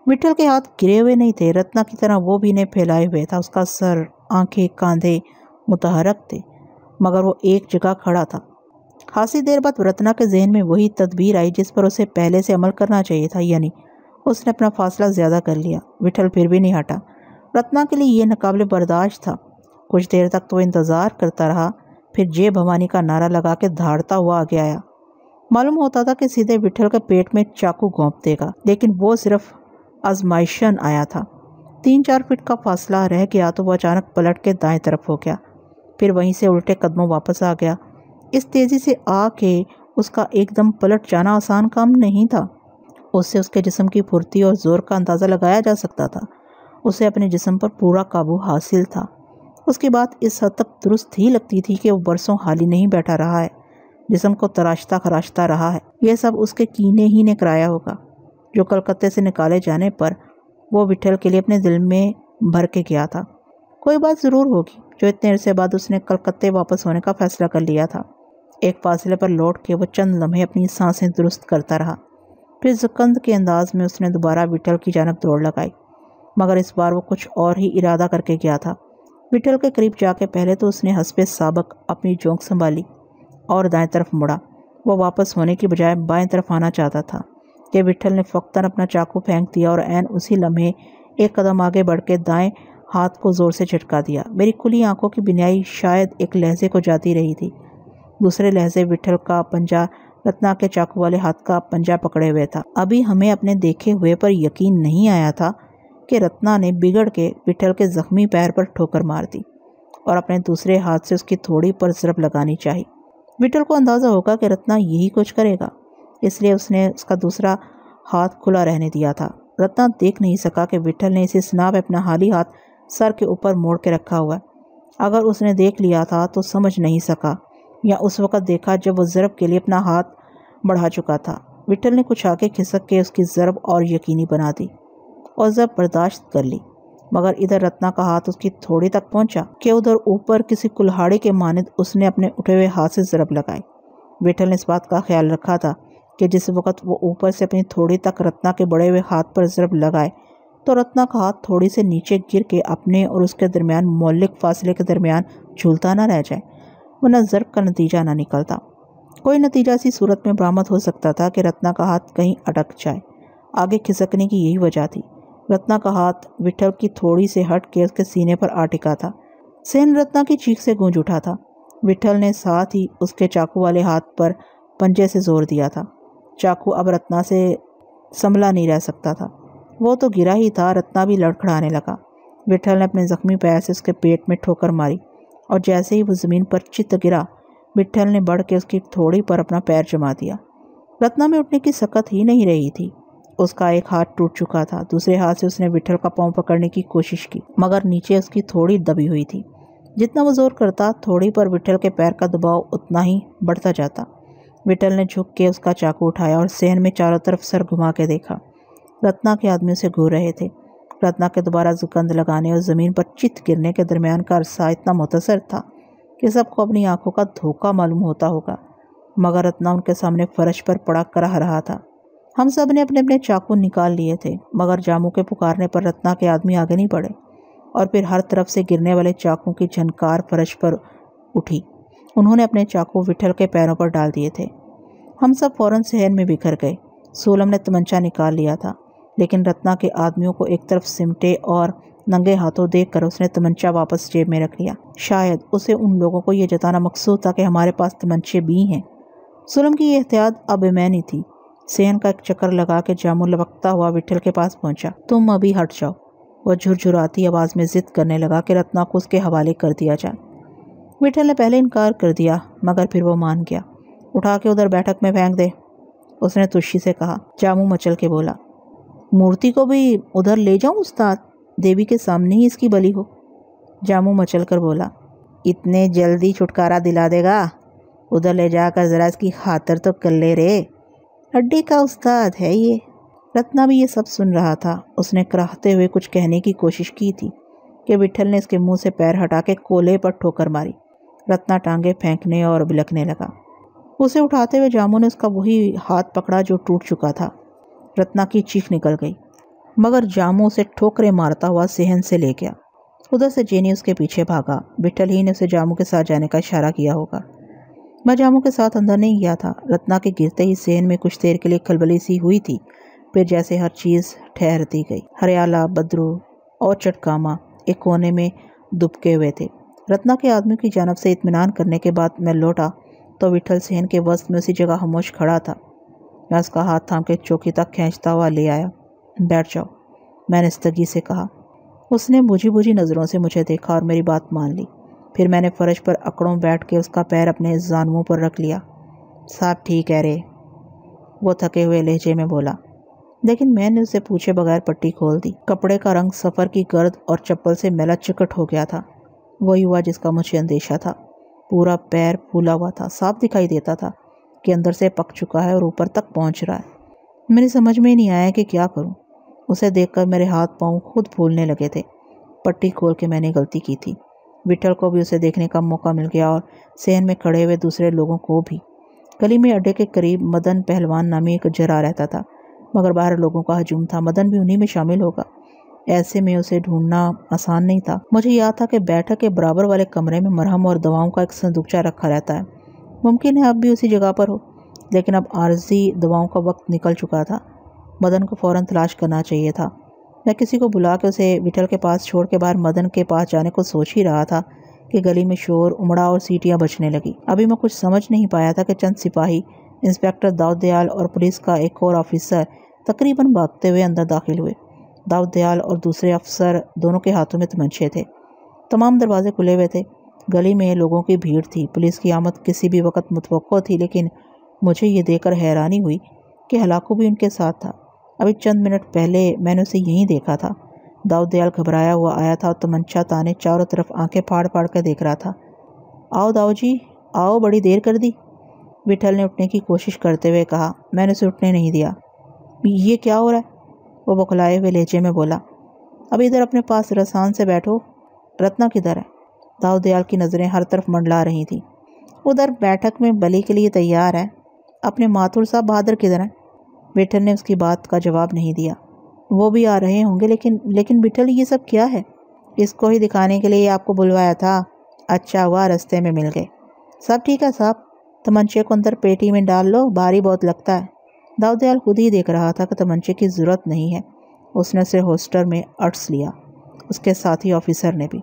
وٹھل کے ہاتھ گرے ہوئے نہیں تھے، رتنا کی طرح وہ بھی انہیں پھیلائے ہوئے تھا۔ اس کا سر، آنکھیں، کاندھے متحرک تھے، مگر وہ ایک جگہ کھڑا تھا۔ خاصی دیر بعد رتنا کے ذہن میں وہی تدبیر آئی جس پر اسے پہلے سے عمل کرنا چاہیے تھا، یعنی اس نے اپنا فاصلہ زیادہ کر لیا۔ وٹھل پھر بھی نہیں ہٹا۔ رتنا کے لیے یہ ناقابل برداشت تھا۔ کچھ دیر تک تو وہ انتظار کرتا رہا، پھر جے بھوانی کا نعرہ لگا کے دھاڑتا ہوا آگے آیا۔ معلوم ہوتا تھا کہ سیدھے وٹھل کے پیٹ میں چاقو گھونپ دے گا، لیکن وہ صرف آزمائشاً آیا تھا۔ 3-4 فٹ کا فاصلہ رہ گیا تو وہ اچانک پلٹ کے دائیں طرف ہو گیا، پھر وہیں سے الٹے قدموں واپس آ گیا۔ اس تیزی سے آ کے اس کا ایک دم پلٹ جانا آسان کام نہیں تھا۔ اس سے اس کے جسم کی پھرتی اور زور کا اندازہ لگایا جا سکتا تھا۔ اسے اپنے جسم پر پورا قابو حاصل تھا۔ اس کی بات اس حد تک درست ہی لگتی تھی کہ وہ برسوں حالی نہیں بیٹھا رہا ہے، جسم کو تراشتا خراشتا رہا ہے۔ یہ سب اس کے کینے ہی نے کرایا ہوگا، جو کلکتے سے نکالے جانے پر وہ وٹھل کے لیے اپنے دل میں بھر کے گیا تھا۔ کوئی بات ضرور ہوگی جو اتنے عرصے بعد اس نے کلکتے واپس ہونے کا فیصلہ کر لیا تھا۔ ایک فاصلے پر لوٹ کے وہ چند لمحے اپنی سانسیں درست کرتا رہا، پھر زکند کے انداز میں اس نے دوبارہ وٹھل کی جانب دوڑ لگائی، مگر اس بار وہ کچھ اور ہی ارادہ کر کے گیا تھا۔ وٹھل کے قریب جا کے پہلے تو اس نے حسب سابق اپنی جونک سنبھالی اور دائیں طرف مڑا۔ وہ واپس ہونے کی بجائے بائیں طرف آنا چاہتا تھا کہ وٹھل نے فوقتاً اپنا چاقو پھینک دیا اور عین اسی لمحے ایک قدم آگے بڑھ کے دائیں ہاتھ کو زور سے جھٹکا دیا۔ میری کھلی آنکھوں کی بینائی شاید ایک لہجے کو جاتی رہی تھی۔ دوسرے لہجے وٹھل کا پنجہ رتنا کے چاقو والے ہاتھ کا پنجہ پکڑے ہوئے تھا۔ ابھی ہمیں اپنے دیکھے ہوئے پر یقین نہیں آیا تھا کہ رتنا نے بگڑ کے وٹھل کے زخمی پیر پر ٹھوکر مار دی اور اپنے دوسرے ہاتھ سے اس کی تھوڑی پر ضرب لگانی چاہی۔ وٹھل کو اندازہ ہوگا کہ رتنا یہی کچھ کرے گا، اس لیے اس نے اس کا دوسرا ہاتھ کھلا رہنے دیا تھا۔ رتنا دیکھ نہیں سکا کہ وٹھل نے اسی اسنا پہ اپنا حالی ہاتھ سر کے اوپر موڑ کے رکھا ہوا ہے۔ اگر اس نے دیکھ لیا تھا تو سمجھ نہیں سکا، یا اس وقت دیکھا جب وہ ضرب کے لیے اپنا ہاتھ بڑھا چکا تھا۔ وٹھل نے کچھ آگے کھسک کے اس کی ضرب اور یقینی بنا دی اور ضرب برداشت کر لی، مگر ادھر رتنا کا ہاتھ اس کی تھوڑی تک پہنچا کہ ادھر اوپر کسی کلہاڑی کے مانند اس نے اپنے اٹھے ہوئے ہاتھ سے ضرب لگائی۔ وٹھل نے اس بات کا خیال رکھا تھا کہ جس وقت وہ اوپر سے اپنی تھوڑی تک رتنا کے بڑے ہوئے ہاتھ پر ضرب لگائے تو رتنا کا ہاتھ تھوڑی سے نیچے گر کے اپنے اور اس کے درمیان مولک فاصلے کے درمیان جھولتا نہ رہ جائے، ورنہ ضرب کا نتیجہ نہ نکلتا۔ کوئی نتیجہ اسی صورت میں برآمد ہو سکتا تھا کہ رتنا کا ہاتھ کہیں اٹک جائے۔ آگے کھسکنے کی یہی وجہ تھی۔ رتنا کا ہاتھ وٹھل کی تھوڑی سے ہٹ کے اس کے سینے پر آ ٹکا تھا۔ سین رتنا کی چیخ سے گونج اٹھا تھا۔ وٹھل نے ساتھ ہی اس کے چاقو والے ہاتھ پر پنجے سے زور دیا تھا۔ چاقو اب رتنا سے سنبھلا نہیں رہ سکتا تھا۔ وہ تو گرا ہی تھا، رتنا بھی لڑکھڑانے لگا۔ وٹھل نے اپنے زخمی پیر سے اس کے پیٹ میں ٹھوکر ماری اور جیسے ہی وہ زمین پر چت گرا، وٹھل نے بڑھ کے اس کی تھوڑی پر اپنا پیر جما دیا۔ رتنا میں اٹھنے کی سکت ہی نہیں رہی تھی۔ اس کا ایک ہاتھ ٹوٹ چکا تھا، دوسرے ہاتھ سے اس نے وٹھل کا پاؤں پکڑنے کی کوشش کی، مگر نیچے اس کی تھوڑی دبی ہوئی تھی۔ جتنا وہ زور کرتا، تھوڑی پر وٹھل کے پیر کا دباؤ اتنا ہی بڑھتا جاتا۔ وٹھل نے جھک کے اس کا چاقو اٹھایا اور صحن میں چاروں طرف سر گھما کے دیکھا۔ رتنا کے آدمی اسے گھور رہے تھے۔ رتنا کے دوبارہ زکند لگانے اور زمین پر چت گرنے کے درمیان کا عرصہ اتنا مختصر تھا کہ سب کو اپنی آنکھوں کا دھوکہ معلوم ہوتا ہوگا، مگر رتنا ان کے سامنے فرش پر پڑا کرہ رہا تھا۔ ہم سب نے اپنے اپنے چاقو نکال لیے تھے، مگر جاموں کے پکارنے پر رتنا کے آدمی آگے نہیں بڑھے، اور پھر ہر طرف سے گرنے والے چاقوں کی جھنکار فرش پر اٹھی۔ انہوں نے اپنے چاقو وٹھل کے پیروں پر ڈال دیے تھے۔ ہم سب فوراً صحن میں بکھر گئے۔ سولم نے تمنچا نکال لیا تھا، لیکن رتنا کے آدمیوں کو ایک طرف سمٹے اور ننگے ہاتھوں دیکھ کر اس نے تمنچا واپس جیب میں رکھ لیا۔ شاید اسے ان لوگوں کو یہ جتانا مقصود تھا کہ ہمارے پاس تمنچے بھی ہیں۔ سولم کی یہ احتیاط اب ایمانی تھی۔ صحن کا ایک چکر لگا کے جامو لبکتا ہوا وٹھل کے پاس پہنچا۔ تم ابھی ہٹ جاؤ۔ وہ جھرجھراتی آواز میں ضد کرنے لگا کہ رتنا کو اس کے حوالے کر دیا جائے۔ وٹھل نے پہلے انکار کر دیا، مگر پھر وہ مان گیا۔ اٹھا کے ادھر بیٹھک میں پھینک دے، اس نے تشی سے کہا۔ جامو مچل کے بولا، مورتی کو بھی ادھر لے جاؤں استاد؟ دیوی کے سامنے ہی اس کی بلی ہو۔ جامو مچل کر بولا، اتنے جلدی چھٹکارا دلا دے گا؟ ادھر لے جا کر ذرا اس کی خاطر تو کر لے رے، ہڈی کا استاد ہے یہ۔ رتنا بھی یہ سب سن رہا تھا۔ اس نے کراہتے ہوئے کچھ کہنے کی کوشش کی تھی کہ وٹھل نے اس کے منہ سے پیر ہٹا کے کولے پر ٹھوکر ماری۔ رتنا ٹانگیں پھینکنے اور بلکنے لگا۔ اسے اٹھاتے ہوئے جامو نے اس کا وہی ہاتھ پکڑا جو ٹوٹ چکا تھا۔ رتنا کی چیخ نکل گئی، مگر جامو اسے ٹھوکریں مارتا ہوا صحن سے لے گیا۔ ادھر سے جینی اس کے پیچھے بھاگا۔ وٹھل ہی نے اسے جامو کے ساتھ جانے کا اشارہ کیا ہوگا۔ میں جامو کے ساتھ اندر نہیں گیا تھا۔ رتنا کے گرتے ہی صحن میں کچھ دیر کے لیے کھلبلی سی ہوئی تھی، پھر جیسے ہر چیز ٹھہرتی گئی۔ ہریالہ، بدرو اور چٹکاما ایک کونے میں دبکے ہوئے تھے۔ رتنا کے آدمی کی جانب سے اطمینان کرنے کے بعد میں لوٹا تو وٹھل صحن کے وسط میں اسی جگہ خاموش کھڑا تھا۔ میں اس کا ہاتھ تھام کے چوکی تک کھینچتا ہوا لے آیا۔ بیٹھ جاؤ، میں نے استگی سے کہا۔ اس نے بجھی بجھی نظروں سے مجھے دیکھا اور میری بات مان لی۔ پھر میں نے فرش پر اکڑوں بیٹھ کے اس کا پیر اپنے زانوؤں پر رکھ لیا۔ صاحب ٹھیک ہے رے، وہ تھکے ہوئے لہجے میں بولا، لیکن میں نے اسے پوچھے بغیر پٹی کھول دی۔ کپڑے کا رنگ سفر کی گرد اور چپل سے میلا چکٹ ہو گیا تھا۔ وہی ہوا جس کا مجھے اندیشہ تھا۔ پورا پیر پھولا ہوا تھا، صاف دکھائی دیتا تھا کہ اندر سے پک چکا ہے اور اوپر تک پہنچ رہا ہے۔ میری سمجھ میں نہیں آیا کہ کیا کروں۔ اسے دیکھ کر میرے ہاتھ پاؤں خود پھولنے لگے تھے۔ پٹی کھول کے میں نے غلطی کی تھی۔ وٹھل کو بھی اسے دیکھنے کا موقع مل گیا اور صحن میں کھڑے ہوئے دوسرے لوگوں کو بھی۔ گلی میں اڈے کے قریب مدن پہلوان نامی ایک جرا رہتا تھا، مگر باہر لوگوں کا ہجوم تھا۔ مدن بھی انہی میں شامل ہوگا۔ ایسے میں اسے ڈھونڈنا آسان نہیں تھا۔ مجھے یاد تھا کہ بیٹھک کے برابر والے کمرے میں مرہم اور دواؤں کا ایک صندوقچہ رکھا رہتا ہے۔ ممکن ہے اب بھی اسی جگہ پر ہو، لیکن اب عارضی دواؤں کا وقت نکل چکا تھا۔ مدن کو فوراً تلاش کرنا چاہیے تھا۔ میں کسی کو بلا کے اسے وٹھل کے پاس چھوڑ کے باہر مدن کے پاس جانے کو سوچ ہی رہا تھا کہ گلی میں شور امڑا اور سیٹیاں بجنے لگی۔ ابھی میں کچھ سمجھ نہیں پایا تھا کہ چند سپاہی، انسپکٹر داؤد دیال اور پولیس کا ایک اور آفیسر تقریباً بھاگتے ہوئے اندر داخل ہوئے۔ داؤد دیال اور دوسرے افسر دونوں کے ہاتھوں میں تمنچے تھے۔ تمام دروازے کھلے ہوئے تھے۔ گلی میں لوگوں کی بھیڑ تھی۔ پولیس کی آمد کسی بھی وقت متوقع تھی، لیکن مجھے یہ دیکھ کر حیرانی ہوئی کہ ہلاکو بھی ان کے ساتھ تھا۔ ابھی چند منٹ پہلے میں نے اسے یہیں دیکھا تھا۔ داؤد دیال گھبرایا ہوا آیا تھا اور تمنچا تانے چاروں طرف آنکھیں پھاڑ پھاڑ کر دیکھ رہا تھا۔ آؤ داؤ جی، آؤ، بڑی دیر کر دی، وٹھل نے اٹھنے کی کوشش کرتے ہوئے کہا۔ میں نے اسے اٹھنے نہیں دیا۔ یہ کیا ہو رہا ہے؟ وہ بکھلائے ہوئے لہجے میں بولا۔ اب ادھر اپنے پاس رسان سے بیٹھو۔ رتنا کدھر ہے؟ داؤد دیال کی نظریں ہر طرف منڈلا رہی تھیں۔ ادھر بیٹھک میں بلی کے لیے تیار ہے، اپنے ماتھر صاحب بہادر کدھر ہیں؟ وٹھل نے اس کی بات کا جواب نہیں دیا۔ وہ بھی آ رہے ہوں گے، لیکن وٹھل یہ سب کیا ہے؟ اس کو ہی دکھانے کے لیے آپ کو بلوایا تھا۔ اچھا ہوا رستے میں مل گئے۔ سب ٹھیک ہے صاحب، تمنچے کو اندر پیٹی میں ڈال لو، بھاری بہت لگتا ہے۔ داؤدیال خود ہی دیکھ رہا تھا کہ تمنچے کی ضرورت نہیں ہے۔ اس نے اسے ہولسٹر میں اٹس لیا، اس کے ساتھی آفیسر نے بھی۔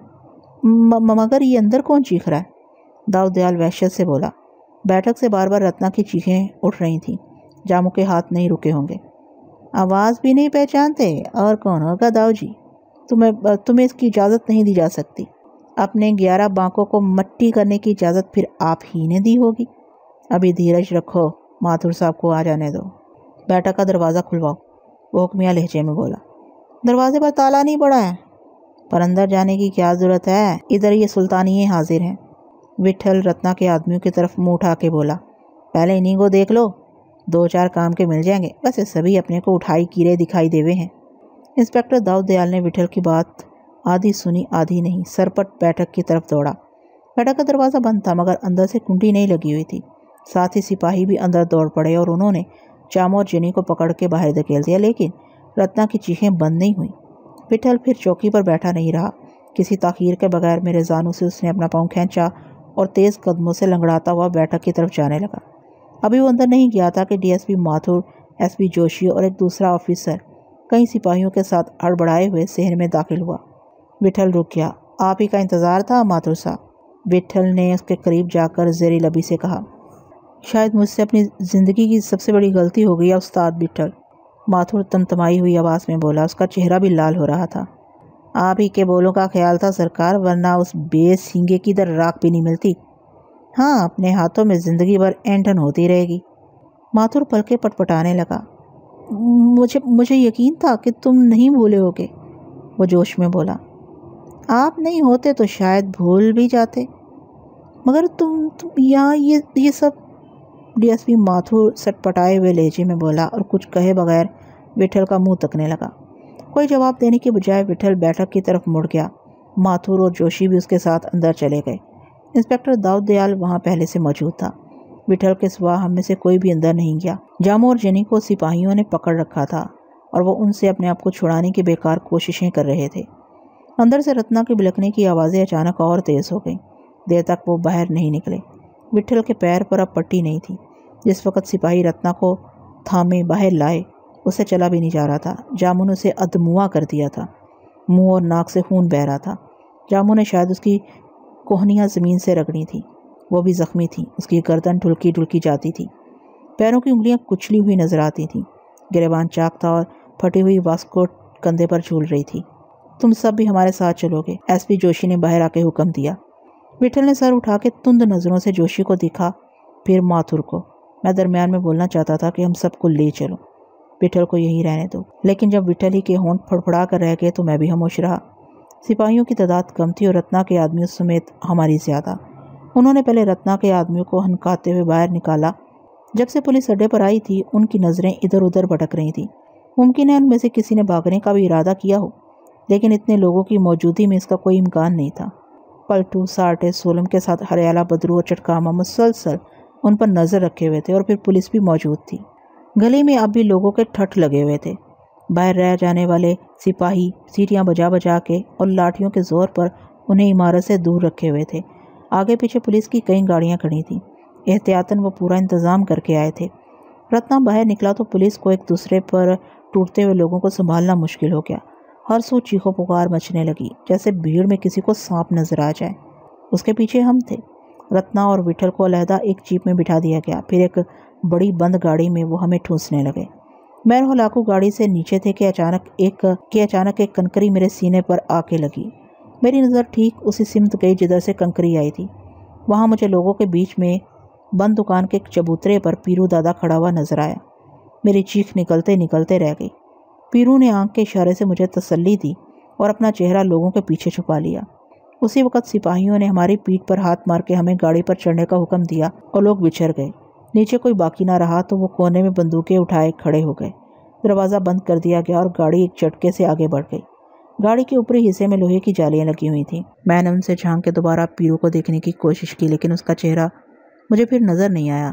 مگر یہ اندر کون چیخ رہا ہے؟ داؤدیال وحشت سے بولا۔ بیٹھک سے بار بار رتنا کی چیخیں اٹھ رہی تھیں۔ جاموں کے ہاتھ نہیں رکے ہوں گے۔ آواز بھی نہیں پہچانتے؟ اور کون ہوگا داؤ جی؟ تمہیں اس کی اجازت نہیں دی جا سکتی۔ اپنے 11 بانکوں کو مٹی کرنے کی اجازت پھر آپ ہی نے دی ہوگی۔ ابھی دھیرج رکھو، ماتھر صاحب کو آ جانے دو۔ بیٹھک کا دروازہ کھلواؤ، وہ حکمیہ لہجے میں بولا۔ دروازے پر تالا نہیں پڑا ہے؟ پر اندر جانے کی کیا ضرورت ہے؟ ادھر یہ سلطانیے حاضر ہیں۔ وٹھل رتنا کے آدمیوں کی طرف منہ اٹھا کے بولا۔ پہلے انہیں کو دیکھ لو، 2-4 کام کے مل جائیں گے، ویسے سبھی اپنے کو اٹھائی کیرے دکھائی دیوے ہیں۔ انسپکٹر داؤدیال نے وٹھل کی بات آدھی سنی آدھی نہیں، سرپٹ بیٹھک کی طرف دوڑا۔ بیٹھک کا دروازہ بند تھا، مگر اندر سے کنڈی نہیں لگی ہوئی تھی۔ ساتھ ہی سپاہی بھی اندر دوڑ پڑے اور انہوں نے جاموں اور جنی کو پکڑ کے باہر دھکیل دیا، لیکن رتنا کی چیخیں بند نہیں ہوئیں۔ وٹھل پھر چوکی پر بیٹھا نہیں رہا۔ کسی تاخیر کے بغیر میرے زانوں سے اس نے اپنا پاؤں کھینچا اور تیز قدموں سے لنگڑاتا ہوا بیٹھک کی طرف جانے لگا۔ ابھی وہ اندر نہیں گیا تھا کہ D S P Mathur, S P Joshi اور ایک دوسرا آفیسر کئی سپاہیوں کے ساتھ ہڑبڑائے ہوئے صحن میں داخل ہوا۔ وٹھل رک گیا۔ آپ ہی کا انتظار تھا ماتھر صاحب، وٹھل نے اس کے قریب جا کر زیریں لبی سے کہا۔ شاید مجھ سے اپنی زندگی کی سب سے بڑی غلطی ہو گئی ہے استاد وٹھل، ماتھر تمتمائی ہوئی آواز میں بولا۔ اس کا چہرہ بھی لال ہو رہا تھا۔ آپ ہی کے بولوں کا خیال تھا سرکار، ورنہ اس بے سینگے کی در راکھ بھی نہیں ملتی۔ ہاں، اپنے ہاتھوں میں زندگی بھر اینٹھن ہوتی رہے گی۔ ماتھر پلکیں پٹپٹانے لگا۔ مجھے یقین تھا کہ تم نہیں بھولے ہوگے، وہ جوش میں بولا۔ آپ نہیں ہوتے تو شاید بھول بھی جاتے، مگر تم یہاں یہ سب، ڈی ایس پی ماتھر سٹپٹائے ہوئے لہجے میں بولا اور کچھ کہے بغیر وٹھل کا منہ تکنے لگا۔ کوئی جواب دینے کے بجائے وٹھل بیٹھک کی طرف مڑ گیا۔ ماتھر اور جوشی بھی اس کے ساتھ اندر چلے گئے۔ انسپکٹر داؤدیال وہاں پہلے سے موجود تھا۔ وٹھل کے سوا ہم میں سے کوئی بھی اندر نہیں گیا۔ جاموں اور جنی کو سپاہیوں نے پکڑ رکھا تھا اور وہ ان سے اپنے آپ کو چھڑانے کی بیکار کوششیں کر رہے تھے۔ اندر سے رتنا کے بلکنے کی آوازیں اچانک اور تیز ہو گئیں۔ دیر تک وہ باہر نہیں نکلے۔ وٹھل کے پیر پر اب پٹی نہیں تھی۔ جس وقت سپاہی رتنا کو تھامے باہر لائے، اسے چلا بھی نہیں جا رہا تھا۔ جاموں نے اسے ادموا کر دیا تھا۔ منہ اور ناک سے خون بہہ رہا تھا۔ جاموں نے شاید اس کی کوہنیاں زمین سے رگڑی تھی۔ وہ بھی زخمی تھی، اس کی گردن ڈھلکی ڈھلکی جاتی تھی۔ پیروں کی انگلیاں کچلی ہوئی نظر آتی تھیں۔ گریبان چاک تھا اور پھٹی ہوئی واسکوٹ کندھے پر جھول رہی تھی۔ تم سب بھی ہمارے ساتھ چلو گے، ایس پی جوشی نے باہر آ کے حکم دیا۔ وٹھل نے سر اٹھا کے تند نظروں سے جوشی کو دیکھا، پھر ماتھر کو۔ میں درمیان میں بولنا چاہتا تھا کہ ہم سب کو لے چلو، وٹھل کو یہی رہنے دو، لیکن جب وٹھل ہی کے ہونٹ پھڑپڑا کر رہ گئے تو میں بھی خاموش رہا۔ سپاہیوں کی تعداد کم تھی اور رتنا کے آدمیوں سمیت ہماری زیادہ۔ انہوں نے پہلے رتنا کے آدمیوں کو ہنکاتے ہوئے باہر نکالا۔ جب سے پولیس اڈے پر آئی تھی ان کی نظریں ادھر ادھر بھٹک رہی تھیں۔ ممکن ہے ان میں سے کسی نے بھاگنے کا بھی ارادہ کیا ہو، لیکن اتنے لوگوں کی موجودگی میں اس کا کوئی امکان نہیں تھا۔ پلٹو، سارٹے، سولم کے ساتھ ہریالہ، بدرو اور چٹکامہ مسلسل ان پر نظر رکھے ہوئے تھے، اور پھر پولیس بھی موجود تھی۔ گلی میں اب بھی لوگوں کے ٹھٹ لگے ہوئے تھے۔ باہر رہ جانے والے سپاہی سیٹیاں بجا بجا کے اور لاٹھیوں کے زور پر انہیں عمارت سے دور رکھے ہوئے تھے۔ آگے پیچھے پولیس کی کئی گاڑیاں کھڑی تھیں۔ احتیاطاً وہ پورا انتظام کر کے آئے تھے۔ رتنا باہر نکلا تو پولیس کو ایک دوسرے پر ٹوٹتے ہوئے لوگوں کو سنبھالنا مشکل ہو گیا۔ ہر سو چیخو پکار مچنے لگی، جیسے بھیڑ میں کسی کو سانپ نظر آ جائے۔ اس کے پیچھے ہم تھے۔ رتنا اور وٹھل کو علیحدہ ایک جیپ میں بٹھا دیا گیا، پھر ایک بڑی بند گاڑی میں وہ ہمیں ٹھونسنے لگے۔ میں ہلاکو گاڑی سے نیچے تھے کہ اچانک ایک کنکری میرے سینے پر آ کے لگی۔ میری نظر ٹھیک اسی سمت گئی جدھر سے کنکری آئی تھی۔ وہاں مجھے لوگوں کے بیچ میں بند دکان کے ایک چبوترے پر پیرو دادا کھڑا ہوا نظر آیا۔ میری چیخ نکلتے نکلتے رہ گئی۔ پیرو نے آنکھ کے اشارے سے مجھے تسلی دی اور اپنا چہرہ لوگوں کے پیچھے چھپا لیا۔ اسی وقت سپاہیوں نے ہماری پیٹھ پر ہاتھ مار کے ہمیں گاڑی پر چڑھنے کا حکم دیا اور لوگ بچھڑ گئے۔ نیچے کوئی باقی نہ رہا تو وہ کونے میں بندوقیں اٹھائے کھڑے ہو گئے۔ دروازہ بند کر دیا گیا اور گاڑی ایک جھٹکے سے آگے بڑھ گئی۔ گاڑی کے اوپری حصے میں لوہے کی جالیاں لگی ہوئی تھیں۔ میں نے ان سے جھانک کے دوبارہ پیرو کو دیکھنے کی کوشش کی، لیکن اس کا چہرہ مجھے پھر نظر نہیں آیا۔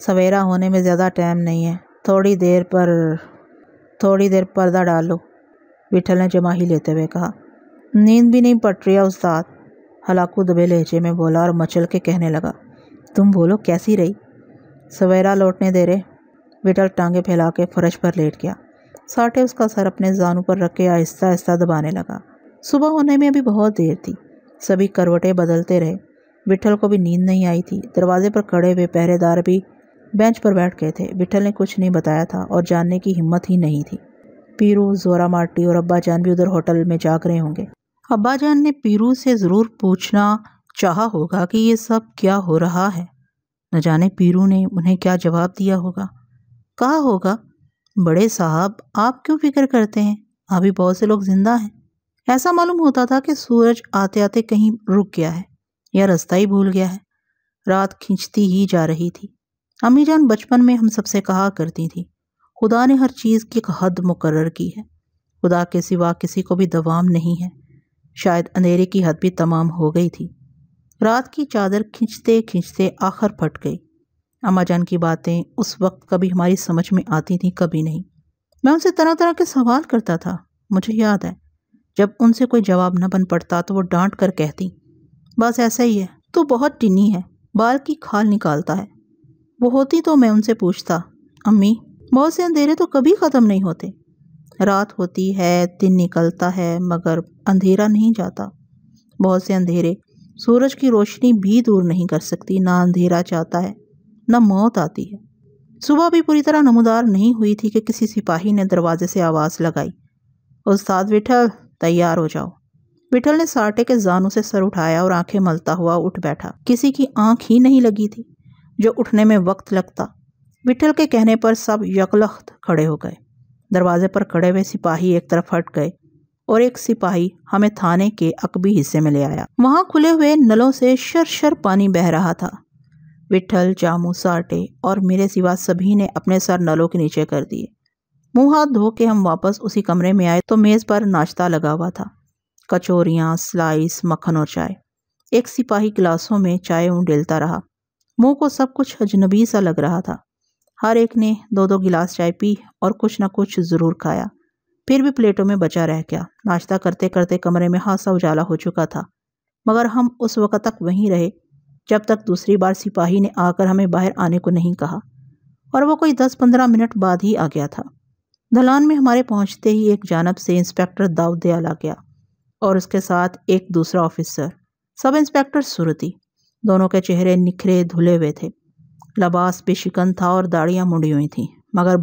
سویرا ہونے میں زیادہ ٹائم نہیں ہے، تھوڑی دیر پردہ ڈال لو، وٹھل نے جماہی لیتے ہوئے کہا۔ نیند بھی نہیں پڑ رہی ہے استاد، ہلاکو دبے لہجے میں بولا اور مچل کے کہنے لگا۔ تم بولو کیسی رہی؟ سویرا لوٹنے دے رہے؟ وٹھل ٹانگیں پھیلا کے فرش پر لیٹ گیا۔ ساٹھے اس کا سر اپنے زانوں پر رکھ کے آہستہ آہستہ دبانے لگا۔ صبح ہونے میں ابھی بہت دیر تھی، سبھی کروٹیں بدلتے رہے۔ وٹھل کو بھی نیند نہیں آئی تھی۔ دروازے پر کھڑے ہوئے پہرے دار بھی بینچ پر بیٹھ گئے تھے۔ وٹھل نے کچھ نہیں بتایا تھا اور جاننے کی ہمت ہی نہیں تھی۔ پیرو، زورا مارٹی اور ابا جان بھی ادھر ہوٹل میں جاگ رہے ہوں گے۔ ابا جان نے پیرو سے ضرور پوچھنا چاہا ہوگا کہ یہ سب کیا ہو رہا ہے۔ نہ جانے پیرو نے انہیں کیا جواب دیا ہوگا۔ کہا ہوگا، بڑے صاحب آپ کیوں فکر کرتے ہیں، ابھی بہت سے لوگ زندہ ہیں۔ ایسا معلوم ہوتا تھا کہ سورج آتے آتے کہیں رک گیا ہے یا رستہ ہی بھول گیا ہے۔ رات کھنچتی ہی جا رہی تھی۔ امی جان بچپن میں ہم سب سے کہا کرتی تھی، خدا نے ہر چیز کی ایک حد مقرر کی ہے، خدا کے سوا کسی کو بھی دوام نہیں ہے۔ شاید اندھیرے کی حد بھی تمام ہو گئی تھی۔ رات کی چادر کھنچتے کھنچتے آخر پھٹ گئی۔ اماں جان کی باتیں اس وقت کبھی ہماری سمجھ میں آتی تھیں، کبھی نہیں۔ میں ان سے طرح طرح کے سوال کرتا تھا۔ مجھے یاد ہے جب ان سے کوئی جواب نہ بن پڑتا تو وہ ڈانٹ کر کہتی، بس ایسا ہی ہے، تو بہت ٹنی ہے، بال کی کھال نکالتا ہے۔ وہ ہوتی تو میں ان سے پوچھتا، امی بہت سے اندھیرے تو کبھی ختم نہیں ہوتے، رات ہوتی ہے، دن نکلتا ہے، مگر اندھیرا نہیں جاتا۔ بہت سے اندھیرے سورج کی روشنی بھی دور نہیں کر سکتی، نہ اندھیرا چاہتا ہے نہ موت آتی ہے۔ صبح بھی پوری طرح نمودار نہیں ہوئی تھی کہ کسی سپاہی نے دروازے سے آواز لگائی، استاد وٹھل تیار ہو جاؤ۔ وٹھل نے ساٹھے کے زانوں سے سر اٹھایا اور آنکھیں ملتا ہوا اٹھ بیٹھا۔ کسی کی آنکھ ہی نہیں لگی تھی جو اٹھنے میں وقت لگتا۔ وٹھل کے کہنے پر سب یکلخت کھڑے ہو گئے۔ دروازے پر کھڑے ہوئے سپاہی ایک طرف ہٹ گئے اور ایک سپاہی ہمیں تھانے کے عقبی حصے میں لے آیا۔ وہاں کھلے ہوئے نلوں سے شر شر پانی بہہ رہا تھا۔ وٹھل، جامو، ساٹے اور میرے سوا سبھی نے اپنے سر نلوں کے نیچے کر دیے۔ منہ ہاتھ دھو کے ہم واپس اسی کمرے میں آئے تو میز پر ناشتہ لگا ہوا تھا، کچوریاں، سلائس، مکھن اور چائے۔ ایک سپاہی گلاسوں میں چائے ڈیلتا رہا۔ منہ کو سب کچھ اجنبی سا لگ رہا تھا۔ ہر ایک نے 2 گلاس چائے پی اور کچھ نہ کچھ ضرور کھایا، پھر بھی پلیٹوں میں بچا رہ گیا۔ ناشتہ کرتے کرتے کمرے میں خاصا اجالا ہو چکا تھا، مگر ہم اس وقت تک وہیں رہے جب تک دوسری بار سپاہی نے آ کر ہمیں باہر آنے کو نہیں کہا، اور وہ کوئی 10-15 منٹ بعد ہی آ گیا تھا۔ دھلان میں ہمارے پہنچتے ہی ایک جانب سے انسپکٹر داؤد دیال آ گیا اور اس کے ساتھ ایک دوسرا آفیسر، سب انسپکٹر صورتی۔ دونوں کے چہرے نکھرے دھلے ہوئے تھے، لباس بے شکن تھا اور داڑیاں منڈی ہوئی تھیں، مگر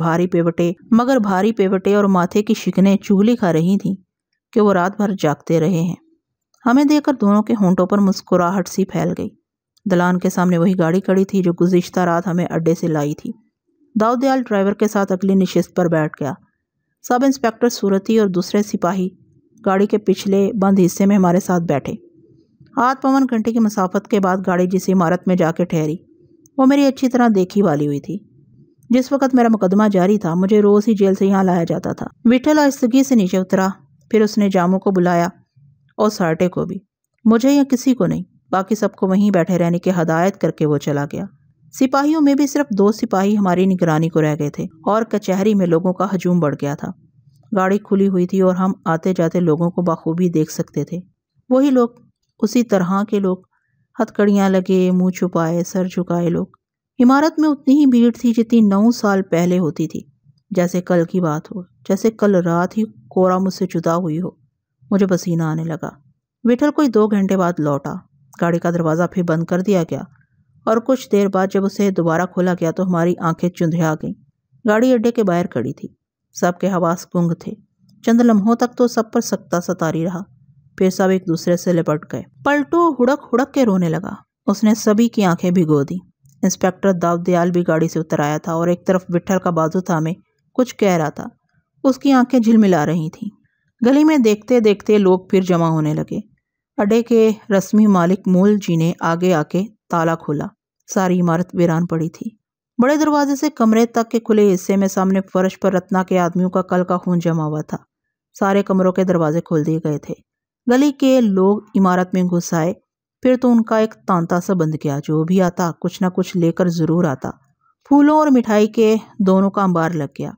بھاری پیوٹے اور ماتھے کی شکنیں چغلی کھا رہی تھیں کہ وہ رات بھر جاگتے رہے ہیں۔ ہمیں دیکھ کر دونوں کے ہونٹوں پر مسکراہٹ سی پھیل گئی۔ دلان کے سامنے وہی گاڑی کھڑی تھی جو گزشتہ رات ہمیں اڈے سے لائی تھی۔ داؤد دیال ڈرائیور کے ساتھ اگلی نشست پر بیٹھ گیا۔ سب انسپکٹر صورتی اور دوسرے سپاہی گاڑی کے پچھلے بند حصے میں ہمارے ساتھ بیٹھے۔ 8 گھنٹے کی مسافت کے بعد گاڑی جس عمارت میں جا کے ٹھہری وہ میری اچھی طرح دیکھی والی ہوئی تھی۔ جس وقت میرا مقدمہ جاری تھا مجھے روز ہی جیل سے یہاں لایا جاتا تھا۔ وٹھل آہستگی سے نیچے اترا، پھر اس نے جاموں کو بلایا اور ساٹے کو بھی، مجھے یا کسی کو نہیں، باقی سب کو وہیں بیٹھے رہنے کی ہدایت کر کے وہ چلا گیا۔ سپاہیوں میں بھی صرف 2 سپاہی ہماری نگرانی کو رہ گئے تھے اور کچہری میں لوگوں کا ہجوم بڑھ گیا تھا۔ گاڑی کھلی ہوئی تھی اور ہم آتے جاتے لوگوں کو بخوبی دیکھ سکتے تھے۔ وہی لوگ، اسی طرح کے لوگ، ہتھکڑیاں لگے، منہ چھپائے، سر جھکائے لوگ۔ عمارت میں اتنی ہی بھیڑ تھی جتنی 9 سال پہلے ہوتی تھی، جیسے کل کی بات ہو، جیسے کل رات ہی کورا مجھ سے جدا ہوئی ہو۔ مجھے پسینہ آنے لگا۔ وٹھل کوئی 2 گھنٹے بعد لوٹا۔ گاڑی کا دروازہ پھر بند کر دیا گیا اور کچھ دیر بعد جب اسے دوبارہ کھولا گیا تو ہماری آنکھیں چندھیا گئیں۔ گاڑی اڈے کے باہر کھڑی تھی، سب کے حواس گنگ تھے۔ چند لمحوں تک تو سب پر سکتہ سا طاری رہا، پھر سب ایک دوسرے سے لپٹ گئے۔ پلٹو ہڑک ہڑک کے رونے لگا۔ اس نے سبھی کی آنکھیں بھگو دی۔ انسپکٹر داؤد دیال بھی گاڑی سے اتر آیا تھا اور ایک طرف وٹھل کا بازو تھامے کچھ کہہ رہا تھا۔ اس کی آنکھیں جھلملا رہی تھیں۔ گلی میں دیکھتے دیکھتے لوگ پھر جمع ہونے لگے۔ اڈے کے رسمی مالک مول جی نے آگے آ کے تالا کھولا۔ ساری عمارت ویران پڑی تھی۔ بڑے دروازے سے کمرے تک کے کھلے حصے میں سامنے فرش پر رتنا کے آدمیوں کا کل کا خون جمع ہوا تھا۔ سارے کمروں کے دروازے کھول دیے گئے تھے۔ گلی کے لوگ عمارت میں گھس آئے، پھر تو ان کا ایک تانتا سا بند گیا۔ جو بھی آتا کچھ نہ کچھ لے کر ضرور آتا۔ پھولوں اور مٹھائی کے دونوں کا انبار لگ گیا۔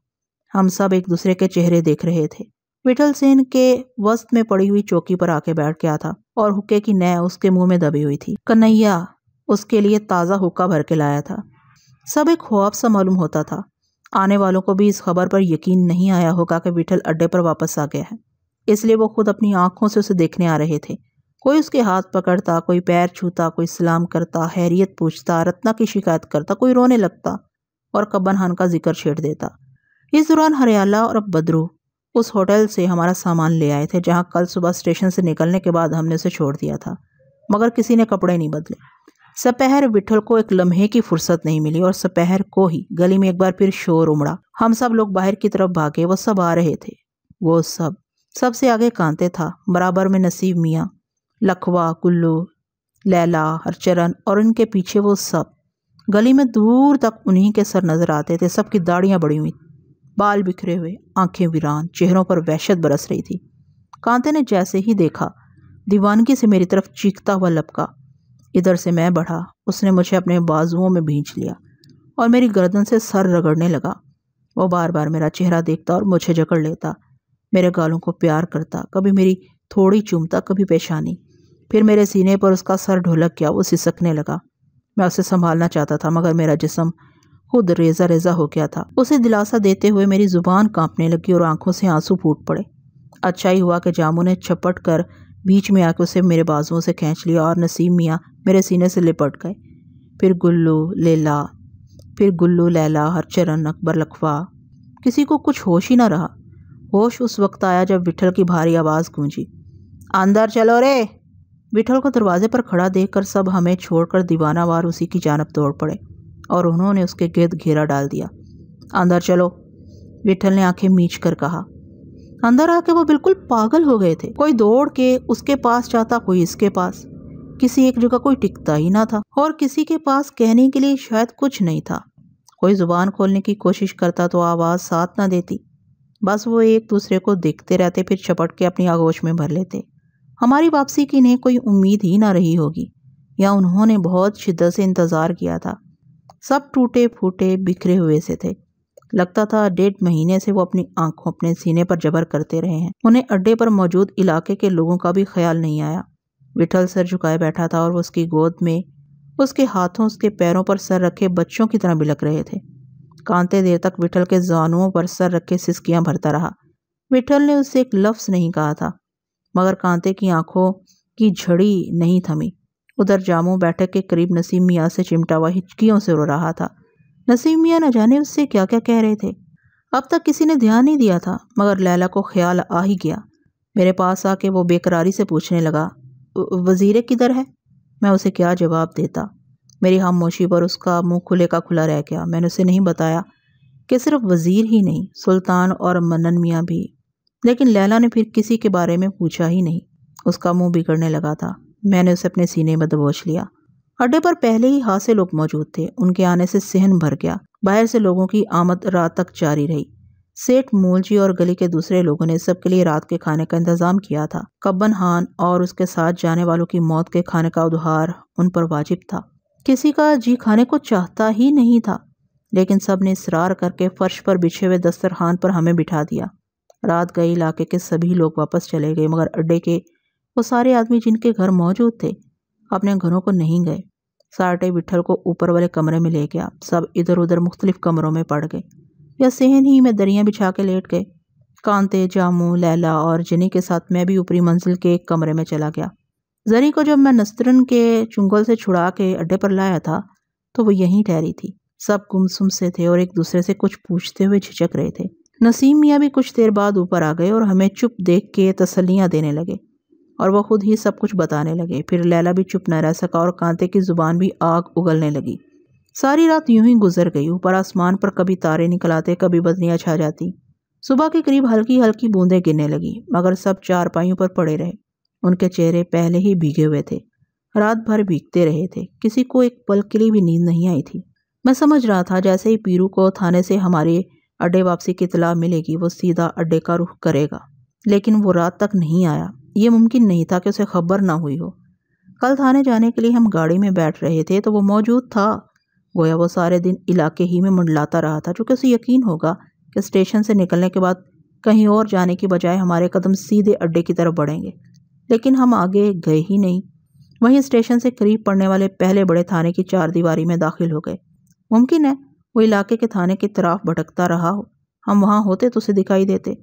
ہم سب ایک دوسرے کے چہرے دیکھ رہے تھے۔ وٹھل سین کے وسط میں پڑی ہوئی چوکی پر آ کے بیٹھ گیا تھا اور حکے کی نہ اس کے منہ میں دبی ہوئی تھی۔ کنہیا اس کے لیے تازہ حکا بھر کے لایا تھا۔ سب ایک خواب سا معلوم ہوتا تھا۔ آنے والوں کو بھی اس خبر پر یقین نہیں آیا ہوگا کہ وٹھل اڈے پر واپس آ گیا ہے، اس لیے وہ خود اپنی آنکھوں سے اسے دیکھنے آ رہے تھے۔ کوئی اس کے ہاتھ پکڑتا، کوئی پیر چھوتا، کوئی سلام کرتا، خیریت پوچھتا، رتنا کی شکایت کرتا، کوئی رونے لگتا اور کبن خان کا ذکر چھیڑ دیتا۔ اس دوران ہریالہ اور بدرو اس ہوٹل سے ہمارا سامان لے آئے تھے جہاں کل صبح اسٹیشن سے نکلنے کے بعد ہم نے اسے چھوڑ دیا تھا، مگر کسی نے کپڑے نہیں بدلے۔ سپہر وٹھل کو ایک لمحے کی فرصت نہیں ملی اور سپہر کو ہی گلی میں ایک بار پھر شور امڑا۔ ہم سب لوگ باہر کی طرف بھاگے۔ وہ سب آ رہے تھے۔ وہ سب سے آگے کانتے تھا، برابر میں نصیب میاں، لکھوا، گلو، لیلا، ہرچرن اور ان کے پیچھے وہ سب۔ گلی میں دور تک انہی کے سر نظر آتے تھے۔ سب کی داڑیاں بڑی ہوئی، بال بکھرے ہوئے، آنکھیں ویران، چہروں پر وحشت برس رہی تھی۔ کانتے نے جیسے ہی دیکھا دیوانگی سے میری طرف چیختا ہوا لپکا۔ ادھر سے میں بڑھا، اس نے مجھے اپنے بازوؤں میں بھینچ لیا اور میری گردن سے سر رگڑنے لگا۔ وہ بار بار میرا چہرہ دیکھتا اور مجھے جکڑ لیتا، میرے گالوں کو پیار کرتا، کبھی میری تھوڑی چومتا، کبھی پیشانی، پھر میرے سینے پر اس کا سر ڈھلک گیا۔ وہ سسکنے لگا۔ میں اسے سنبھالنا چاہتا تھا مگر میرا جسم خود ریزہ ریزہ ہو گیا تھا۔ اسے دلاسا دیتے ہوئے میری زبان کانپنے لگی اور آنکھوں سے آنسو پھوٹ پڑے۔ اچھا ہی ہوا کہ جاموں نے چھپٹ کر بیچ میں آ کے اسے میرے بازوؤں سے کھینچ لیا اور نسیم میاں میرے سینے سے لپٹ گئے۔ پھر گلو، لیلا، ہرچرن، اکبر، لکھوا، کسی کو کچھ ہوش ہی نہ رہا۔ ہوش اس وقت آیا جب وٹھل کی بھاری آواز گونجی، اندر چلو رے۔ وٹھل کو دروازے پر کھڑا دیکھ کر سب ہمیں چھوڑ کر دیوانہ وار اسی کی جانب دوڑ پڑے اور انہوں نے اس کے گرد گھیرا ڈال دیا۔ اندر چلو، وٹھل نے آنکھیں میچ کر کہا۔ اندر آ کے وہ بالکل پاگل ہو گئے تھے۔ کوئی دوڑ کے اس کے پاس جاتا، کوئی اس کے پاس، کسی ایک جگہ کوئی ٹکتا ہی نہ تھا اور کسی کے پاس کہنے کے لیے شاید کچھ نہیں تھا۔ کوئی زبان کھولنے کی کوشش کرتا تو آواز ساتھ نہ دیتی، بس وہ ایک دوسرے کو دیکھتے رہتے، پھر چپٹ کے اپنی آغوش میں بھر لیتے۔ ہماری واپسی کی انہیں کوئی امید ہی نہ رہی ہوگی یا انہوں نے بہت شدت سے انتظار کیا تھا۔ سب ٹوٹے پھوٹے بکھرے ہوئے سے تھے۔ لگتا تھا 1.5 مہینے سے وہ اپنی آنکھوں اپنے سینے پر جبر کرتے رہے ہیں۔ انہیں اڈے پر موجود علاقے کے لوگوں کا بھی خیال نہیں آیا۔ وٹھل سر جھکائے بیٹھا تھا اور وہ اس کی گود میں اس کے ہاتھوں اس کے پیروں پر سر رکھے بچوں کی طرح بلک رہے تھے۔ کانتے دیر تک وٹھل کے زانوؤں پر سر رکھے سسکیاں بھرتا رہا۔ وٹھل نے اس سے ایک لفظ نہیں کہا تھا مگر کانتے کی آنکھوں کی جھڑی نہیں تھمی۔ ادھر جاموں بیٹھک کے قریب نسیم میاں سے چمٹا ہوا ہچکیوں سے رو رہا تھا۔ نسیم میاں نہ جانے اس سے کیا کیا کہہ رہے تھے۔ اب تک کسی نے دھیان نہیں دیا تھا مگر لیلا کو خیال آ ہی گیا۔ میرے پاس آ کے وہ بے قراری سے پوچھنے لگا، وزیر کدھر ہے؟ میں اسے کیا جواب دیتا؟ میری خاموشی پر اس کا منہ کھلے کا کھلا رہ گیا۔ میں نے اسے نہیں بتایا کہ صرف وزیر ہی نہیں، سلطان اور منن میاں بھی، لیکن لیلا نے پھر کسی کے بارے میں پوچھا ہی نہیں۔ اس کا منہ بگڑنے لگا تھا۔ میں نے اسے اپنے سینے میں دبوچ لیا۔ اڈے پر پہلے ہی ہاتھ سے لوگ موجود تھے۔ ان کے آنے سے صحن بھر گیا۔ باہر سے لوگوں کی آمد رات تک جاری رہی۔ سیٹھ مول جی اور گلی کے دوسرے لوگوں نے سب کے لیے رات کے کھانے کا انتظام کیا تھا۔ کبن خان اور اس کے ساتھ جانے والوں کی موت کے کھانے کا ادھار ان پر واجب تھا۔ کسی کا جی کھانے کو چاہتا ہی نہیں تھا، لیکن سب نے اصرار کر کے فرش پر بچھے ہوئے دسترخوان پر ہمیں بٹھا دیا۔ رات گئی، علاقے کے سبھی لوگ واپس چلے گئے مگر اڈے کے وہ سارے آدمی جن کے گھر موجود تھے اپنے گھروں کو نہیں گئے۔ سارٹے وٹھل کو اوپر والے کمرے میں لے گیا۔ سب ادھر ادھر مختلف کمروں میں پڑ گئے یا صحن ہی میں دریاں بچھا کے لیٹ گئے۔ کانتے، جاموں، لیلا اور جنی کے ساتھ میں بھی اوپری منزل کے ایک کمرے میں چلا گیا۔ زری کو جب میں نسترن کے چنگل سے چھڑا کے اڈے پر لایا تھا تو وہ یہیں ٹھہری تھی۔ سب گمسم سے تھے اور ایک دوسرے سے کچھ پوچھتے ہوئے جھجک رہے تھے۔ نسیم میاں بھی کچھ دیر بعد اوپر آ گئے اور ہمیں چپ دیکھ کے تسلیاں دینے لگے اور وہ خود ہی سب کچھ بتانے لگے۔ پھر لیلا بھی چپ نہ رہ سکا اور کانتے کی زبان بھی آگ اگلنے لگی۔ ساری رات یوں ہی گزر گئی۔ اوپر آسمان پر کبھی تارے نکل آتے، کبھی بدلیاں چھا جاتی۔ صبح کے قریب ہلکی ہلکی بوندیں گرنے لگی مگر سب چارپائیوں پر پڑے رہے۔ ان کے چہرے پہلے ہی بھیگے ہوئے تھے، رات بھر بھیگتے رہے تھے۔ کسی کو ایک پل کے لیے بھی نیند نہیں آئی تھی۔ میں سمجھ رہا تھا جیسے ہی پیرو کو تھانے سے ہمارے اڈے واپسی کی اطلاع ملے گی وہ سیدھا اڈے کا رخ کرے گا، لیکن وہ رات تک نہیں آیا۔ یہ ممکن نہیں تھا کہ اسے خبر نہ ہوئی ہو۔ کل تھانے جانے کے لیے ہم گاڑی میں بیٹھ رہے تھے تو وہ موجود تھا گویا وہ سارے دن علاقے ہی میں منڈلاتا رہا تھا، چونکہ اسے یقین ہوگا کہ اسٹیشن سے نکلنے کے بعد کہیں اور جانے کی بجائے ہمارے قدم سیدھے اڈے کی طرف بڑھیں گے۔ لیکن ہم آگے گئے ہی نہیں، وہیں اسٹیشن سے قریب پڑنے والے پہلے بڑے تھانے کی چار دیواری میں داخل ہو گئے۔ ممکن ہے وہ علاقے کے تھانے کی طرف بھٹکتا رہا ہو، ہم وہاں ہوتے تو اسے دکھائی دیتے،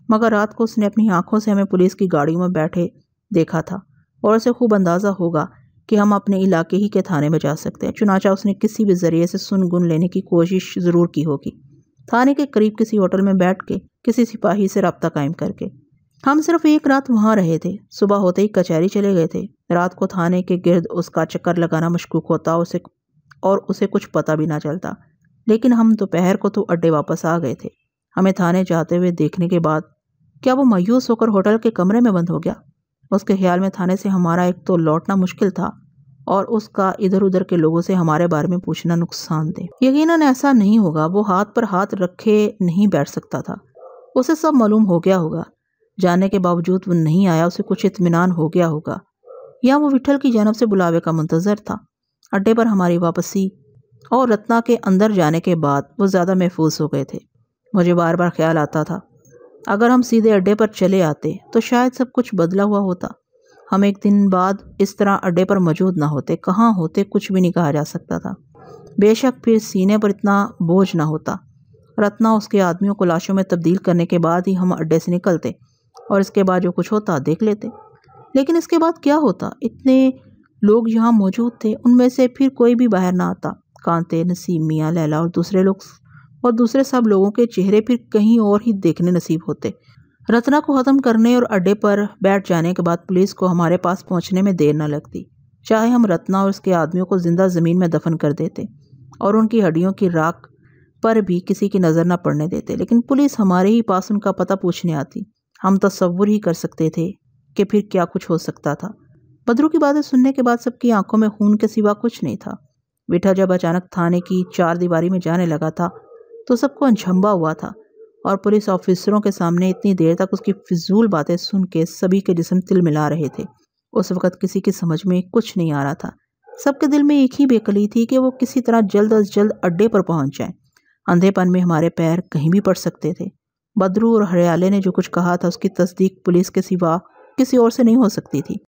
مگر رات کو اس نے اپنی آنکھوں سے ہمیں پولیس کی گاڑیوں میں بیٹھے دیکھا تھا اور اسے خوب اندازہ ہوگا کہ ہم اپنے علاقے ہی کے تھانے میں جا سکتے ہیں، چنانچہ اس نے کسی بھی ذریعے سے سن گن لینے کی کوشش ضرور کی ہوگی، تھانے کے قریب کسی ہوٹل میں بیٹھ کے، کسی سپاہی سے رابطہ قائم کر کے۔ ہم صرف ایک رات وہاں رہے تھے، صبح ہوتے ہی کچہری چلے گئے تھے۔ رات کو تھانے کے گرد اس کا چکر لگانا مشکوک ہوتا اور اسے کچھ پتہ بھی نہ چلتا، لیکن ہم دوپہر کو تو اڈے واپس آ گئے تھے۔ ہمیں تھانے جاتے ہوئے دیکھنے کے بعد کیا وہ مایوس ہو کر ہوٹل کے کمرے میں بند ہو گیا؟ اس کے خیال میں تھانے سے ہمارا ایک تو لوٹنا مشکل تھا اور اس کا ادھر ادھر کے لوگوں سے ہمارے بارے میں پوچھنا نقصان دہ۔ یقیناً ایسا نہیں ہوگا، وہ ہاتھ پر ہاتھ رکھے نہیں بیٹھ سکتا تھا، اسے سب معلوم ہو گیا ہوگا، جانے کے باوجود وہ نہیں آیا، اسے کچھ اطمینان ہو گیا ہوگا، یا وہ وٹھل کی جانب سے بلاوے کا منتظر تھا۔ اڈے پر ہماری واپسی اور رتنا کے اندر جانے کے بعد وہ زیادہ محفوظ ہو گئے تھے۔ مجھے بار بار خیال آتا تھا اگر ہم سیدھے اڈے پر چلے آتے تو شاید سب کچھ بدلا ہوا ہوتا، ہم ایک دن بعد اس طرح اڈے پر موجود نہ ہوتے، کہاں ہوتے کچھ بھی نہیں کہا جا سکتا تھا۔ بے شک پھر سینے پر اتنا بوجھ نہ ہوتا، رتنا اس کے آدمیوں کو لاشوں میں تبدیل کرنے کے بعد ہی ہم اڈے سے نکلتے اور اس کے بعد جو کچھ ہوتا دیکھ لیتے۔ لیکن اس کے بعد کیا ہوتا؟ اتنے لوگ یہاں موجود تھے، ان میں سے پھر کوئی بھی باہر نہ آتا، کانتے، نسیم، میاں، لیلا اور دوسرے سب لوگوں کے چہرے پھر کہیں اور ہی دیکھنے نصیب ہوتے۔ رتنا کو ختم کرنے اور اڈے پر بیٹھ جانے کے بعد پولیس کو ہمارے پاس پہنچنے میں دیر نہ لگتی، چاہے ہم رتنا اور اس کے آدمیوں کو زندہ زمین میں دفن کر دیتے اور ان کی ہڈیوں کی راکھ پر بھی کسی کی نظر نہ پڑنے دیتے، لیکن پولیس ہمارے ہی پاس ان کا پتہ پوچھنے آتی۔ ہم تصور ہی کر سکتے تھے کہ پھر کیا کچھ ہو سکتا تھا۔ بدرو کی باتیں سننے کے بعد سب کی آنکھوں میں خون کے سوا کچھ نہیں تھا۔ وٹھا جب اچانک تھانے کی چار دیواری میں جانے لگا تھا تو سب کو انجھمبا ہوا تھا، اور پولیس آفیسروں کے سامنے اتنی دیر تک اس کی فضول باتیں سن کے سبھی کے جسم تل ملا رہے تھے۔ اس وقت کسی کی سمجھ میں کچھ نہیں آ رہا تھا، سب کے دل میں ایک ہی بےقلی تھی کہ وہ کسی طرح جلد از جلد اڈے پر پہنچ جائیں۔ اندھے پن میں ہمارے پیر کہیں بھی پڑ سکتے تھے۔ بدرو اور ہریالے نے جو کچھ کہا تھا اس کی تصدیق پولیس کے سوا کسی اور سے نہیں ہو سکتی تھی۔